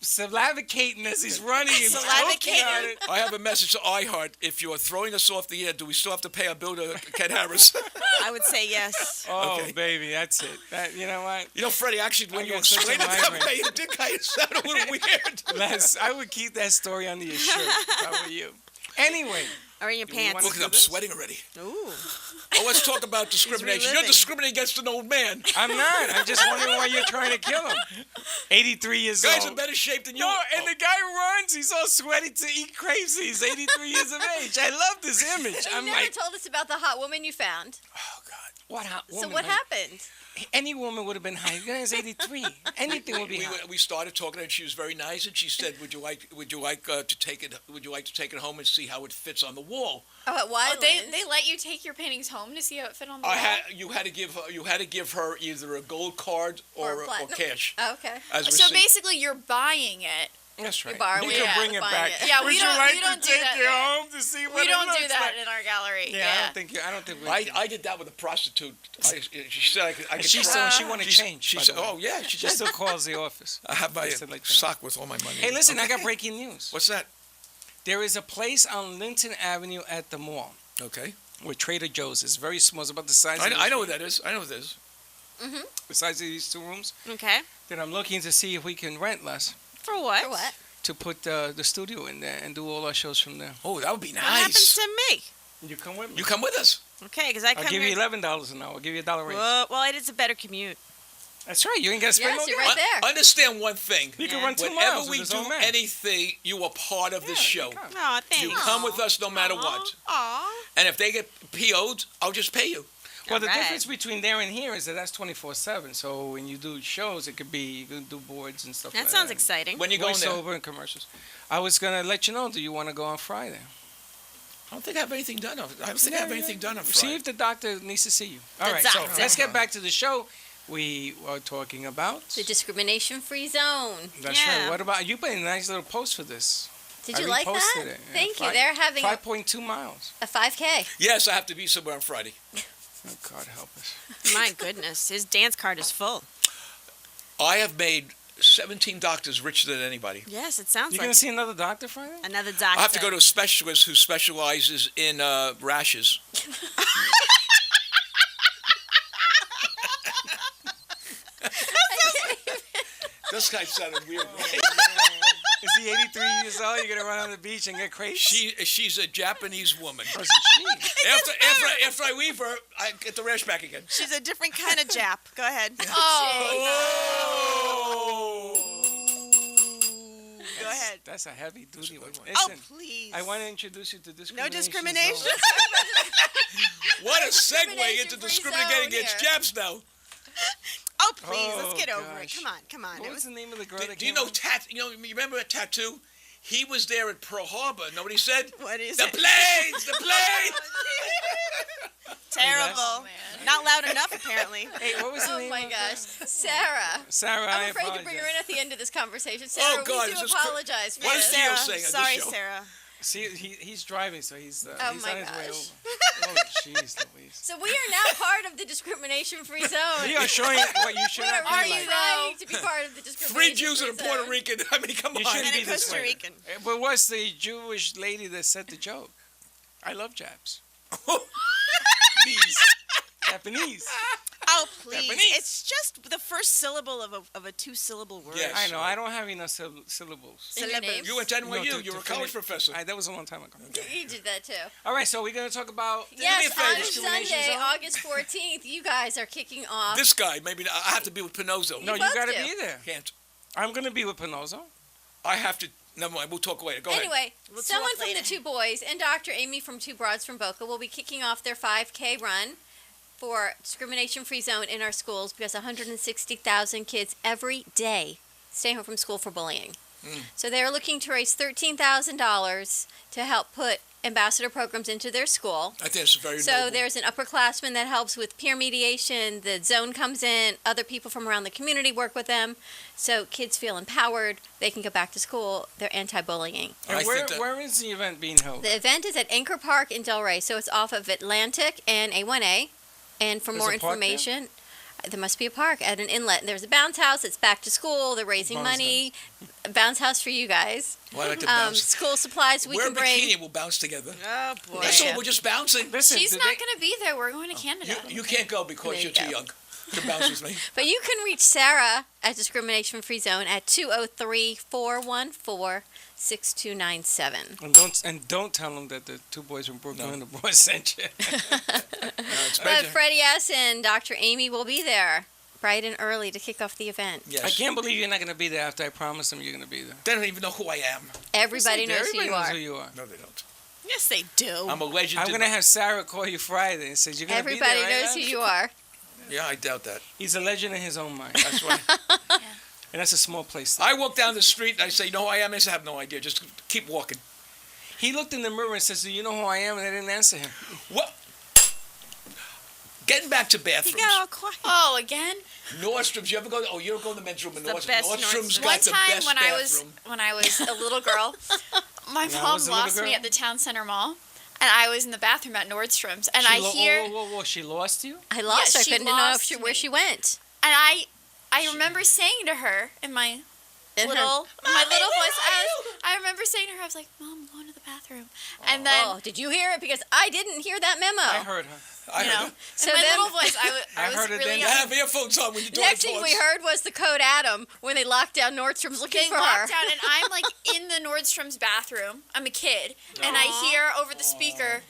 salivating as he's running and choking on it. I have a message to iHeart. If you're throwing us off the air, do we still have to pay our bill to Ken Harris? I would say yes. Oh, Okay. baby, that's it. You know what? You know, Freddie, actually, when I you got such a explained it that migraine. way, it did kind of sound a little weird. Les, I would keep that story under your shirt if I were you. Anyway, Or in your You pants. wanna Look, I'm this? sweating already. Ooh. Oh, let's talk about discrimination. You're reliving. discriminating against an old man. I'm not. I'm just wondering why you're trying to kill him. 83 years Guy's old. in better shape than you. No, and the guy runs. He's all sweaty to eat crepes. He's 83 years of age. I love this image. You I'm never like, told us about the hot woman you found. oh God, what hot woman? So what like, happened? Any woman would have been high. The guy's 83. Anything would be high. We started talking, and she was very nice. And she said, "Would you like to take it? Would you like to take it home and see how it fits on the wall?" Oh, at Oh, Wyland. they let you take your paintings home to see how it fit on the wall? You had to give her either a gold card or platinum. cash. Oh, okay. As a So receipt. basing you're buying it. That's right. borrowing You it, can bring it buying back. it. Yeah, Would we you don't- like we don't to do take that. it home to see what We don't it looks do that like? in our gallery. Yeah, Yeah. I don't think we. I did that with a prostitute. She said I could. And she said she wanted change. She by said, the way. "Oh yeah." She She just. still calls the office. I have my Just to let you know. sock with all my money. Hey, listen, I got breaking news. What's that? There is a place on Linton Avenue at the mall Okay. where Trader Joe's is. Very small. It's about the size of I know what that is. I know what that is. the size of these 2 rooms. Okay. That I'm looking to see if we can rent, Les, For what? For what? to put the studio in there and do all our shows from there. Oh, that would be What happens nice. to me? You come with me. You come with us. Okay, because I I'll come give here. you $11 an hour. I'll give you $1 raise. Well, it is a better commute. That's right. You ain't got to spend Yes, no you're gas. right there. Understand one thing. You can Yeah. run 2 Whenever miles we with do his own man. anything, you are part of this show. come. Oh, thanks. You come with us no matter what. Aw. And if they get PO'd, I'll just pay you. Well, the Alright. difference between there and here is that that's 24/7. So when you do shows, it could be you can do boards and stuff. That like sounds that. exciting. When you go in there, Voiceover and commercials. I was gonna let you know. Do you want to go on Friday? I don't think I have anything done. I don't think I have anything done on See Friday. if the doctor needs to see you. All The right. So doctor. let's get back to the show. We are talking about. The discrimination-free zone. That's Yeah. right. What about you? Put in a nice little post for this. Did I you like that? reposted it. Yeah, Thank you. They're having 5.2 miles. a 5K. Yes, I have to be somewhere on Friday. Oh, God help us. My goodness, his dance card is full. I have made 17 doctors richer than anybody. Yes, it sounds You like gonna see another doctor Friday? another doctor. I have to go to a specialist who specializes in rashes. This guy sounded weird. Is he 83 years old? You're gonna run on the beach and get crazy? She's a Japanese woman. Or is it she? After I leave her, I get the rash back again. She's a different kind of Jap. Go ahead. Oh, That's a heavy duty one. Oh, Listen, please. I want to introduce you to discrimination. No discrimination. zone. What a segue into Discrimination-free discriminating zone against here. Japs now. Oh, please. Oh, Let's get over it. gosh. Come on. What It was the name of the girl that Do you came know on? you remember that tattoo? He was there at Pearl Harbor. Nobody said? What is The it? planes! The planes! Terrible. Oh, man. Not loud enough, apparently. Hey, what was the Oh name my of gosh, her? Sarah. Sarah, I I'm afraid to apologize. bring her in at the end of this conversation. Sarah, God, we is do this cra- apologize for What this. is Theo saying at Sorry, this show? Sarah. See, he's driving, so he's Oh he's my on his way gosh. over. Oh, jeez, Louise. So we are now part of the discrimination-free zone. We are showing what you should not Are be you like. trying to be part of the Three discrimination-free Jews and a zone? Puerto Rican. I mean, come You on. shouldn't And be a this Costa way. Rican. But what's the Jewish lady that said the joke? I love Japs. These Japanese. Oh, please. Japanese. It's just the first syllable of a two-syllable word. Yes. I know. I don't have enough syllables. In your name? You went to NYU. No, to you were a finish- college professor. That was a long time ago. You did that too. All right, so we're going to talk about Yes, on discrimination Sunday, zone? August 14th, you guys are kicking off. This guy, maybe not. I have to be with Pinozzo. No, you both got to do. be there. Can't. I'm going to be with Pinozzo. I have to. Never mind. We'll talk later. Go ahead. Anyway, We'll someone talk from later. the Two Boys and Dr. Amy from Two Broads from Boca will be kicking off their 5K run for discrimination-free zone in our schools because 160,000 kids every day stay home from school for bullying. So they're looking to raise $13,000 to help put ambassador programs into their school. I think it's very So noble. there's an upperclassman that helps with peer mediation. The zone comes in. Other people from around the community work with them. So kids feel empowered. They can go back to school. They're anti-bullying. I And think that- where is the event being held? The event is at Anchor Park in Delray. So it's off of Atlantic and A1A. And for There's more a park there? information, there must be a park at an inlet. There's a bounce house. It's back to school. They're raising Bounce money. A bounce house for you guys. Well, I like to bounce. School supplies we Wear a can bring. bikini. We'll bounce together. Oh, boy. That's all. We're just bouncing. Listen, She's did not they- going to be there. We're going to Canada. You can't go because There you're you too go. young to bounce with me. But you can reach Sarah at Discrimination Free Zone at 203-414-6297. And don't tell them that the Two Boys from Brooklyn and the boys sent you. But Freddie S. and Dr. Amy will be there bright and early to kick off the event. Yes. I can't believe you're not going to be there after I promised them you're going to be there. They don't even know who I am. Everybody knows who Everybody you knows are. who you are. No, they don't. Yes, they do. I'm a legend. I'm in- going to have Sarah call you Friday and says you're going to be Everybody there, right, knows who Ash? you are. Yeah, I doubt that. He's a legend in his own mind. That's right. And that's a small place. I walk down the street and I say, "You know who I am?" I say, "I have no idea. Just keep walking." He looked in the mirror and says, do you know who I am? And I didn't answer him. What? Getting back to He bathrooms. got all quiet. Oh, again? Nordstrom's. You ever go? Oh, you don't go to the men's room in The Nordstrom. best Nordstrom's Nordstrom. got One the time best when bathroom. I was a little girl, my When I mom was a little lost me girl? at the town center mall, and I was in the bathroom at Nordstrom's, and I She hear, Whoa, she lost you? I lost her. I she couldn't know lost where me. she went. And I remember saying to her in my little voice, I remember saying to her, I was like, "Mom, I'm going to the bathroom." And then, did you hear it? Because I didn't hear that memo. I heard her. You know, so in my little voice, I was really You have earphones on when you're doing Next thing we heard was the code Adam when they locked down Nordstrom's looking for her. locked down, and I'm like in the Nordstrom's bathroom. I'm a kid, and I hear over the speaker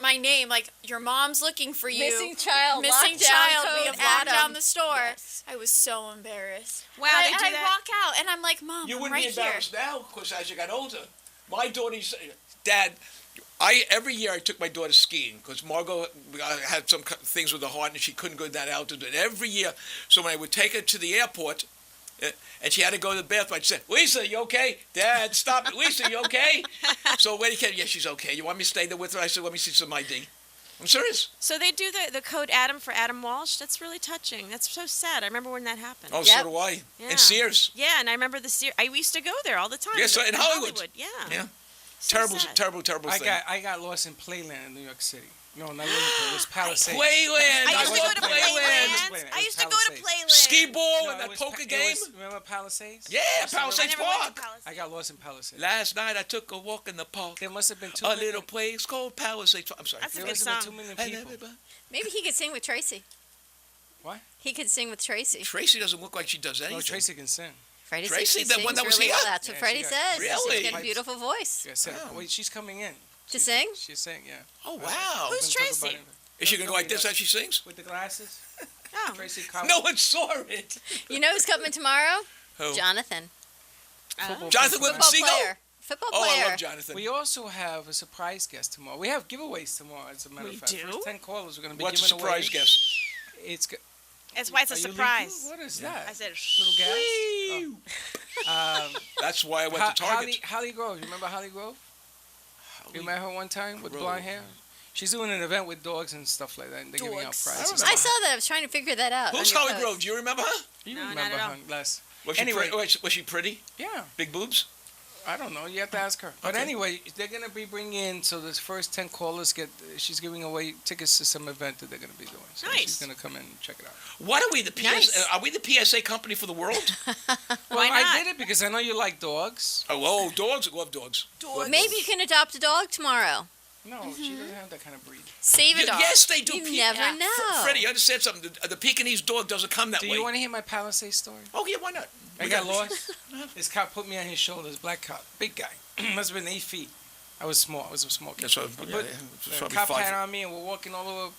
my name, like, "Your mom's looking for you. Missing child, Missing lockdown child. code We have locked Adam." down the store." I was so embarrassed. Wow, and they do I that? walk out, and I'm like, "Mom, You I'm wouldn't right be here." embarrassed now because as you got older, my daughter used to say, "Dad, every year I took my daughter skiing because Margot had some things with her heart and she couldn't go to that altitude. Every year, so when I would take her to the airport, and she had to go to the bathroom, I'd say, "Lisa, you okay? Dad, stop it. Lisa, you okay?" So when he came, "Yeah, she's okay. You want me to stay there with her?" I said, "Let me see some ID." I'm serious. So they do the code Adam for Adam Walsh. That's really touching. That's so sad. I remember when that happened. Oh, so do I. Yeah. And Sears. Yeah, and I remember the Sears. I used to go there all the time. Yes, in Hollywood. Yeah. Yeah. So Terrible, sad. terrible I thing. got lost in Playland in New York City. No, not Wilmington. It was Palisades. Playland. I used to go to Playland. Playland. I used to go to Playland. Ski ball No, and it that was poker it game. was- remember Palisades? Yeah, Palisades Park. I got lost in Palisades. Last night I took a walk in the park. There must have been a little place called Palisades. I'm sorry. That's a There good must have song. been 2 million people. Maybe he could sing with Tracy. What? He could sing with Tracy. Tracy doesn't look like she does anything. No, Tracy can sing. Freddie Tracy, says the she one sings that was really here? well. That's what Yeah, Freddie she got- says. Really? She's got a beautiful voice. Yeah, wait, she's coming in. To sing? She's singing, yeah. Oh, wow. Who's Tracy? Is she going to go like this as she sings? With the glasses? Oh. Tracy Collins. No one saw it. You know who's coming tomorrow? Who? Jonathan. Jonathan Football Seagull? player. football Oh, player. I love Jonathan. We also have a surprise guest tomorrow. We have giveaways tomorrow, as a matter We of fact. do? First 10 callers are going to be What's a giving surprise away. guest? It's That's why it's a Are you surprise. leaking? What is that? I said, Little gas? Oh. That's why I went to Target. Holly Grove. You remember Holly Grove? You met her one time with Grove. blonde hair? She's doing an event with dogs and stuff like that, and they're giving out Dogs. prizes. I saw that. I was trying to figure that out. Who's on your Holly post. Grove? Do you remember her? You No, not remember at all. her, Les? Was she Anyway. pretty? Was she pretty? Yeah. Big boobs? I don't know. You have to ask her. But Okay. anyway, they're gonna be bringing in. So the first 10 callers get. She's giving away tickets to some event that they're gonna be doing. So Nice. she's gonna come in and check it out. What are we? The PSA? Nice. Are we the PSA company for the world? Why I not? did it because I know you like dogs. Oh, dogs. I love dogs. Maybe you can adopt a dog tomorrow. No, she doesn't have that kind of breed. Save a dog. Yes, they do. You never know. Freddie, you understand something? The Pekingese dog doesn't come that Do way. you want to hear my Palisade story? Oh, yeah, why not? I got lost. This cop put me on his shoulders. Black cop, big guy. Must have been 8 feet. I was small. I was a small kid. That's what, But yeah, the that's what cop five- had on me, and we're walking all over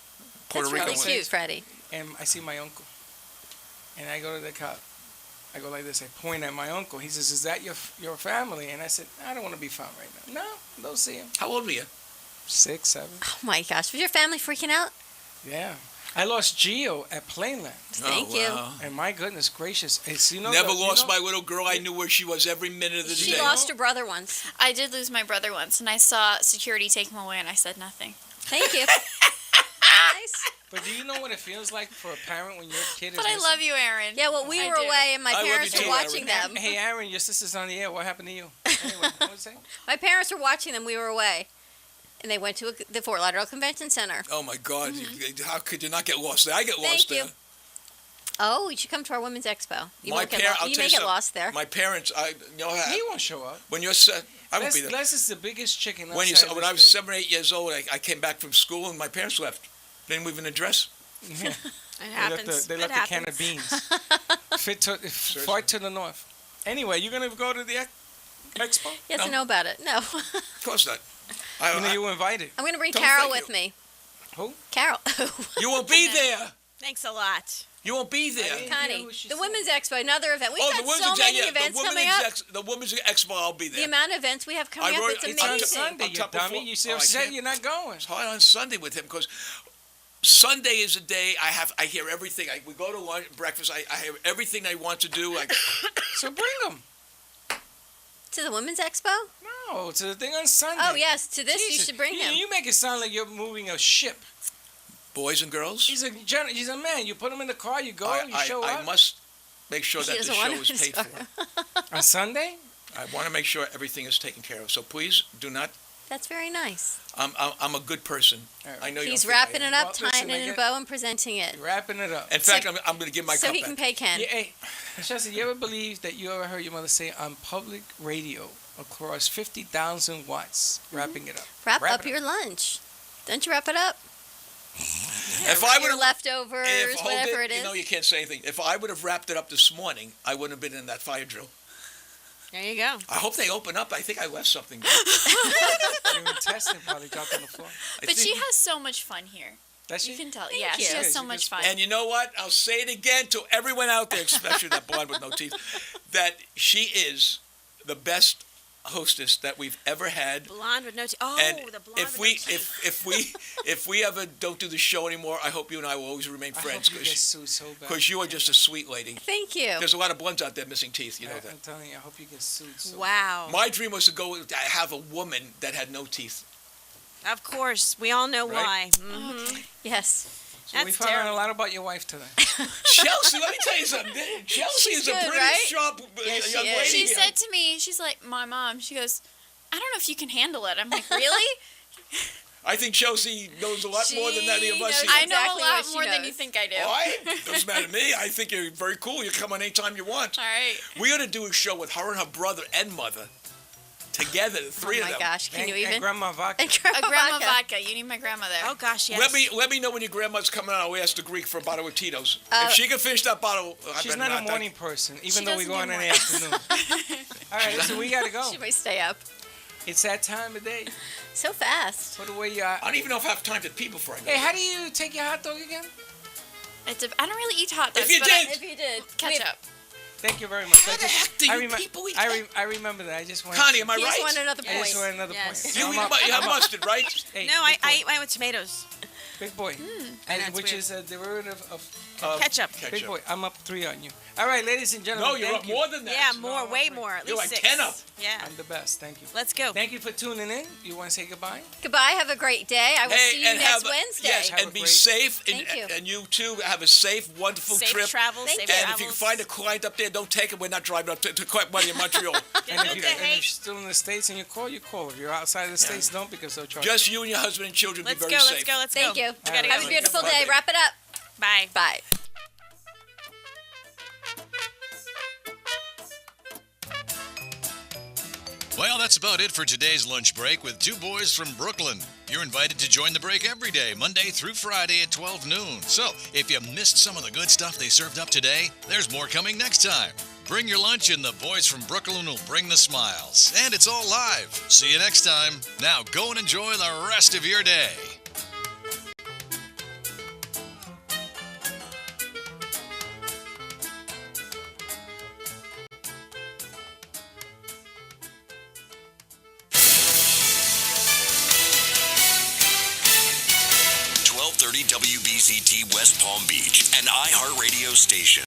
Puerto That's Rico. really cute, Freddie. and I see my uncle. And I go to the cop. I go like this. I point at my uncle. He says, "Is that your family?" And I said, "I don't want to be found right now." No, don't see him. How old were you? 6, 7. Oh my gosh, was your family freaking out? Yeah. I lost Gio at Plainland. Thank you. wow. And my goodness gracious. It's, you know, Never you lost know- my little girl. I knew where she was every minute of the She day. lost her brother once. I did lose my brother once, and I saw security take him away, and I said nothing. Thank you. Nice. But do you know what it feels like for a parent when your kid is But I missing? love you, Aaron. Yeah, well, we I were do. away and my I love you parents too, were watching Aaron. them. Hey, Aaron, your sister's on the air. What happened to you? Anyway, what was that? My parents were watching them. We were away. And they went to the Fort Lauderdale Convention Center. Oh, my God. How could you not get lost there? I get lost Thank you. there. Oh, you should come to our Women's Expo. You, My won't get parent- lo- I'll you tell may you get something. lost there. My parents, He won't show up. when you're set, I won't be there. Les is the biggest chicken. When outside when this I was state. 7 or 8 years old, I came back from school and my parents left. Didn't leave an address. Yeah. It They happens. left, they It left a can of happens. beans. Far to the north. Anyway, you gonna go to the expo? Yes, No. I know about it. No. Of course not. You know you were invited. I'm going to bring Don't Carol thank with me. Who? Carol. You won't be there. Thanks a lot. You won't be there. Yeah, Connie. who she The said. Women's Expo, another event. We've Oh, got the women's so expo, many yeah, events the coming women's up. the women's expo, I'll be there. The amount of events we have coming I up, wrote- it's it's amazing. on Sunday, On you top of dummy. four- You Oh, I said can't. you're not going. It's hard on Sunday with him because Sunday is a day I hear everything. We go to lunch, breakfast. I hear everything I want to do. Like So bring them. To the Women's Expo? No, to the thing on Sunday. Oh, yes. To this, you Jesus, should bring him. You make it sound like you're moving a ship. boys and girls. He's a man. You put him in the car, you go, you show I up. must make sure She that the doesn't want show him is in paid his for. On Sunday? I want to make sure everything is taken care of. So please do not. That's very nice. I'm a good person. I know you He's don't think I wrapping am. it up, Well, tying listen, it I in a get- bow, and presenting it. Wrapping it up. In fact, I'm going to give my So cup he back. can pay Ken. Yeah, hey, Chelsea, you ever believe that you ever heard your mother say on public radio across 50,000 watts, wrapping it up? Wrap Wrap up it your lunch. Don't you wrap it up? If I would Your have leftovers, hold whatever it is. you know, you can't say anything. If I would have wrapped it up this morning, I wouldn't have been in that fire drill. There you go. I hope they open up. I think I left something. Your intestine probably dropped on the floor. I But she think- has so much fun here. Does You she? can tell. Thank Yeah, you. she has She's so a much good fun. And you know what? I'll say it again to everyone out there, especially that blonde with no teeth, that she is the best hostess that we've ever had. Blonde with no teeth. Oh, And the blonde if with we no teeth. if we ever don't do the show anymore, I hope you and I will always remain I friends hope you get sued so bad. because you are just a sweet lady. Thank you. There's a lot of blondes out there missing teeth. You know that. I'm telling you, I hope you get sued so Wow. My dream was to go to have a woman that had no teeth. Of course. We all know Right? why. Mhm. Yes. So we That's found out a terrible. lot about your wife today. Chelsea, let me tell you something. Chelsea She's is a good, pretty right? sharp Yes, she young is. lady. She said to me, she's like, my mom, she goes, I don't know if you can handle it. I'm like, really? I think Chelsea knows a lot more than any of us She here. I know Exactly a lot what she more than knows. you think I do. Oh, doesn't matter to me. I think you're very cool. You come on anytime you want. All right. We ought to do a show with her and her brother and mother together, the three Oh of my them. gosh, can and, you and even? Grandma Vodka. And A grandma vodka. vodka. You need my grandma there. Oh, gosh, yes. Let me know when your grandma's coming out. I'll ask the Greek for a bottle of Tito's. If she can finish that bottle, I She's better not a morning person, even She though we doesn't go do on in the morning. afternoon. All right, so we gotta go. She might stay up. It's that time of day. So fast. Put away your. I don't even know if I have time to pee before I go. Hey, how do you take your hot dog again? I don't really eat hot dogs. If you but did, If you did. ketchup. Thank you very much. How the heck do you people eat that? I remember that. I just wanted. Connie, am I He just right? wanted another I point. just wanted another Yes. point. You I'm eat up. you have I'm up. mustard, right? Hey, No, big I boy. went with tomatoes. Big boy. And that's which weird. is a derivative of Ketchup. Big boy. I'm up 3 on you. All right, ladies and gentlemen. No, you're thank up you. more than that. Yeah, more, way more. At You're least like 6. 10 up. Yeah. I'm the best. Thank you. Let's go. Thank you for tuning in. You want to say goodbye? Goodbye. Have a great day. I will see you and next have a- Wednesday. Yes, Have and a be great- safe. Thank you. And you too have a safe, wonderful Safe trip. travels, Thank safe you. And travels. if you find a client up there, don't take it. We're not driving up to quite money in Montreal. And if you're still in the States and you call, you call. If you're outside of the States, don't, because they'll charge Just you and your husband and children. Let's be go, very let's safe. go, let's go. Thank you. We gotta Have go. a beautiful Bye. day. Wrap it up. Bye. Bye. Well, that's about it for today's lunch break with two boys from Brooklyn. You're invited to join the break every day, Monday through Friday at 12 noon. So, if you missed some of the good stuff they served up today, there's more coming next time. Bring your lunch and the boys from Brooklyn will bring the smiles. And it's all live. See you next time. Now go and enjoy the rest of your day. WBZT West Palm Beach, an iHeartRadio station.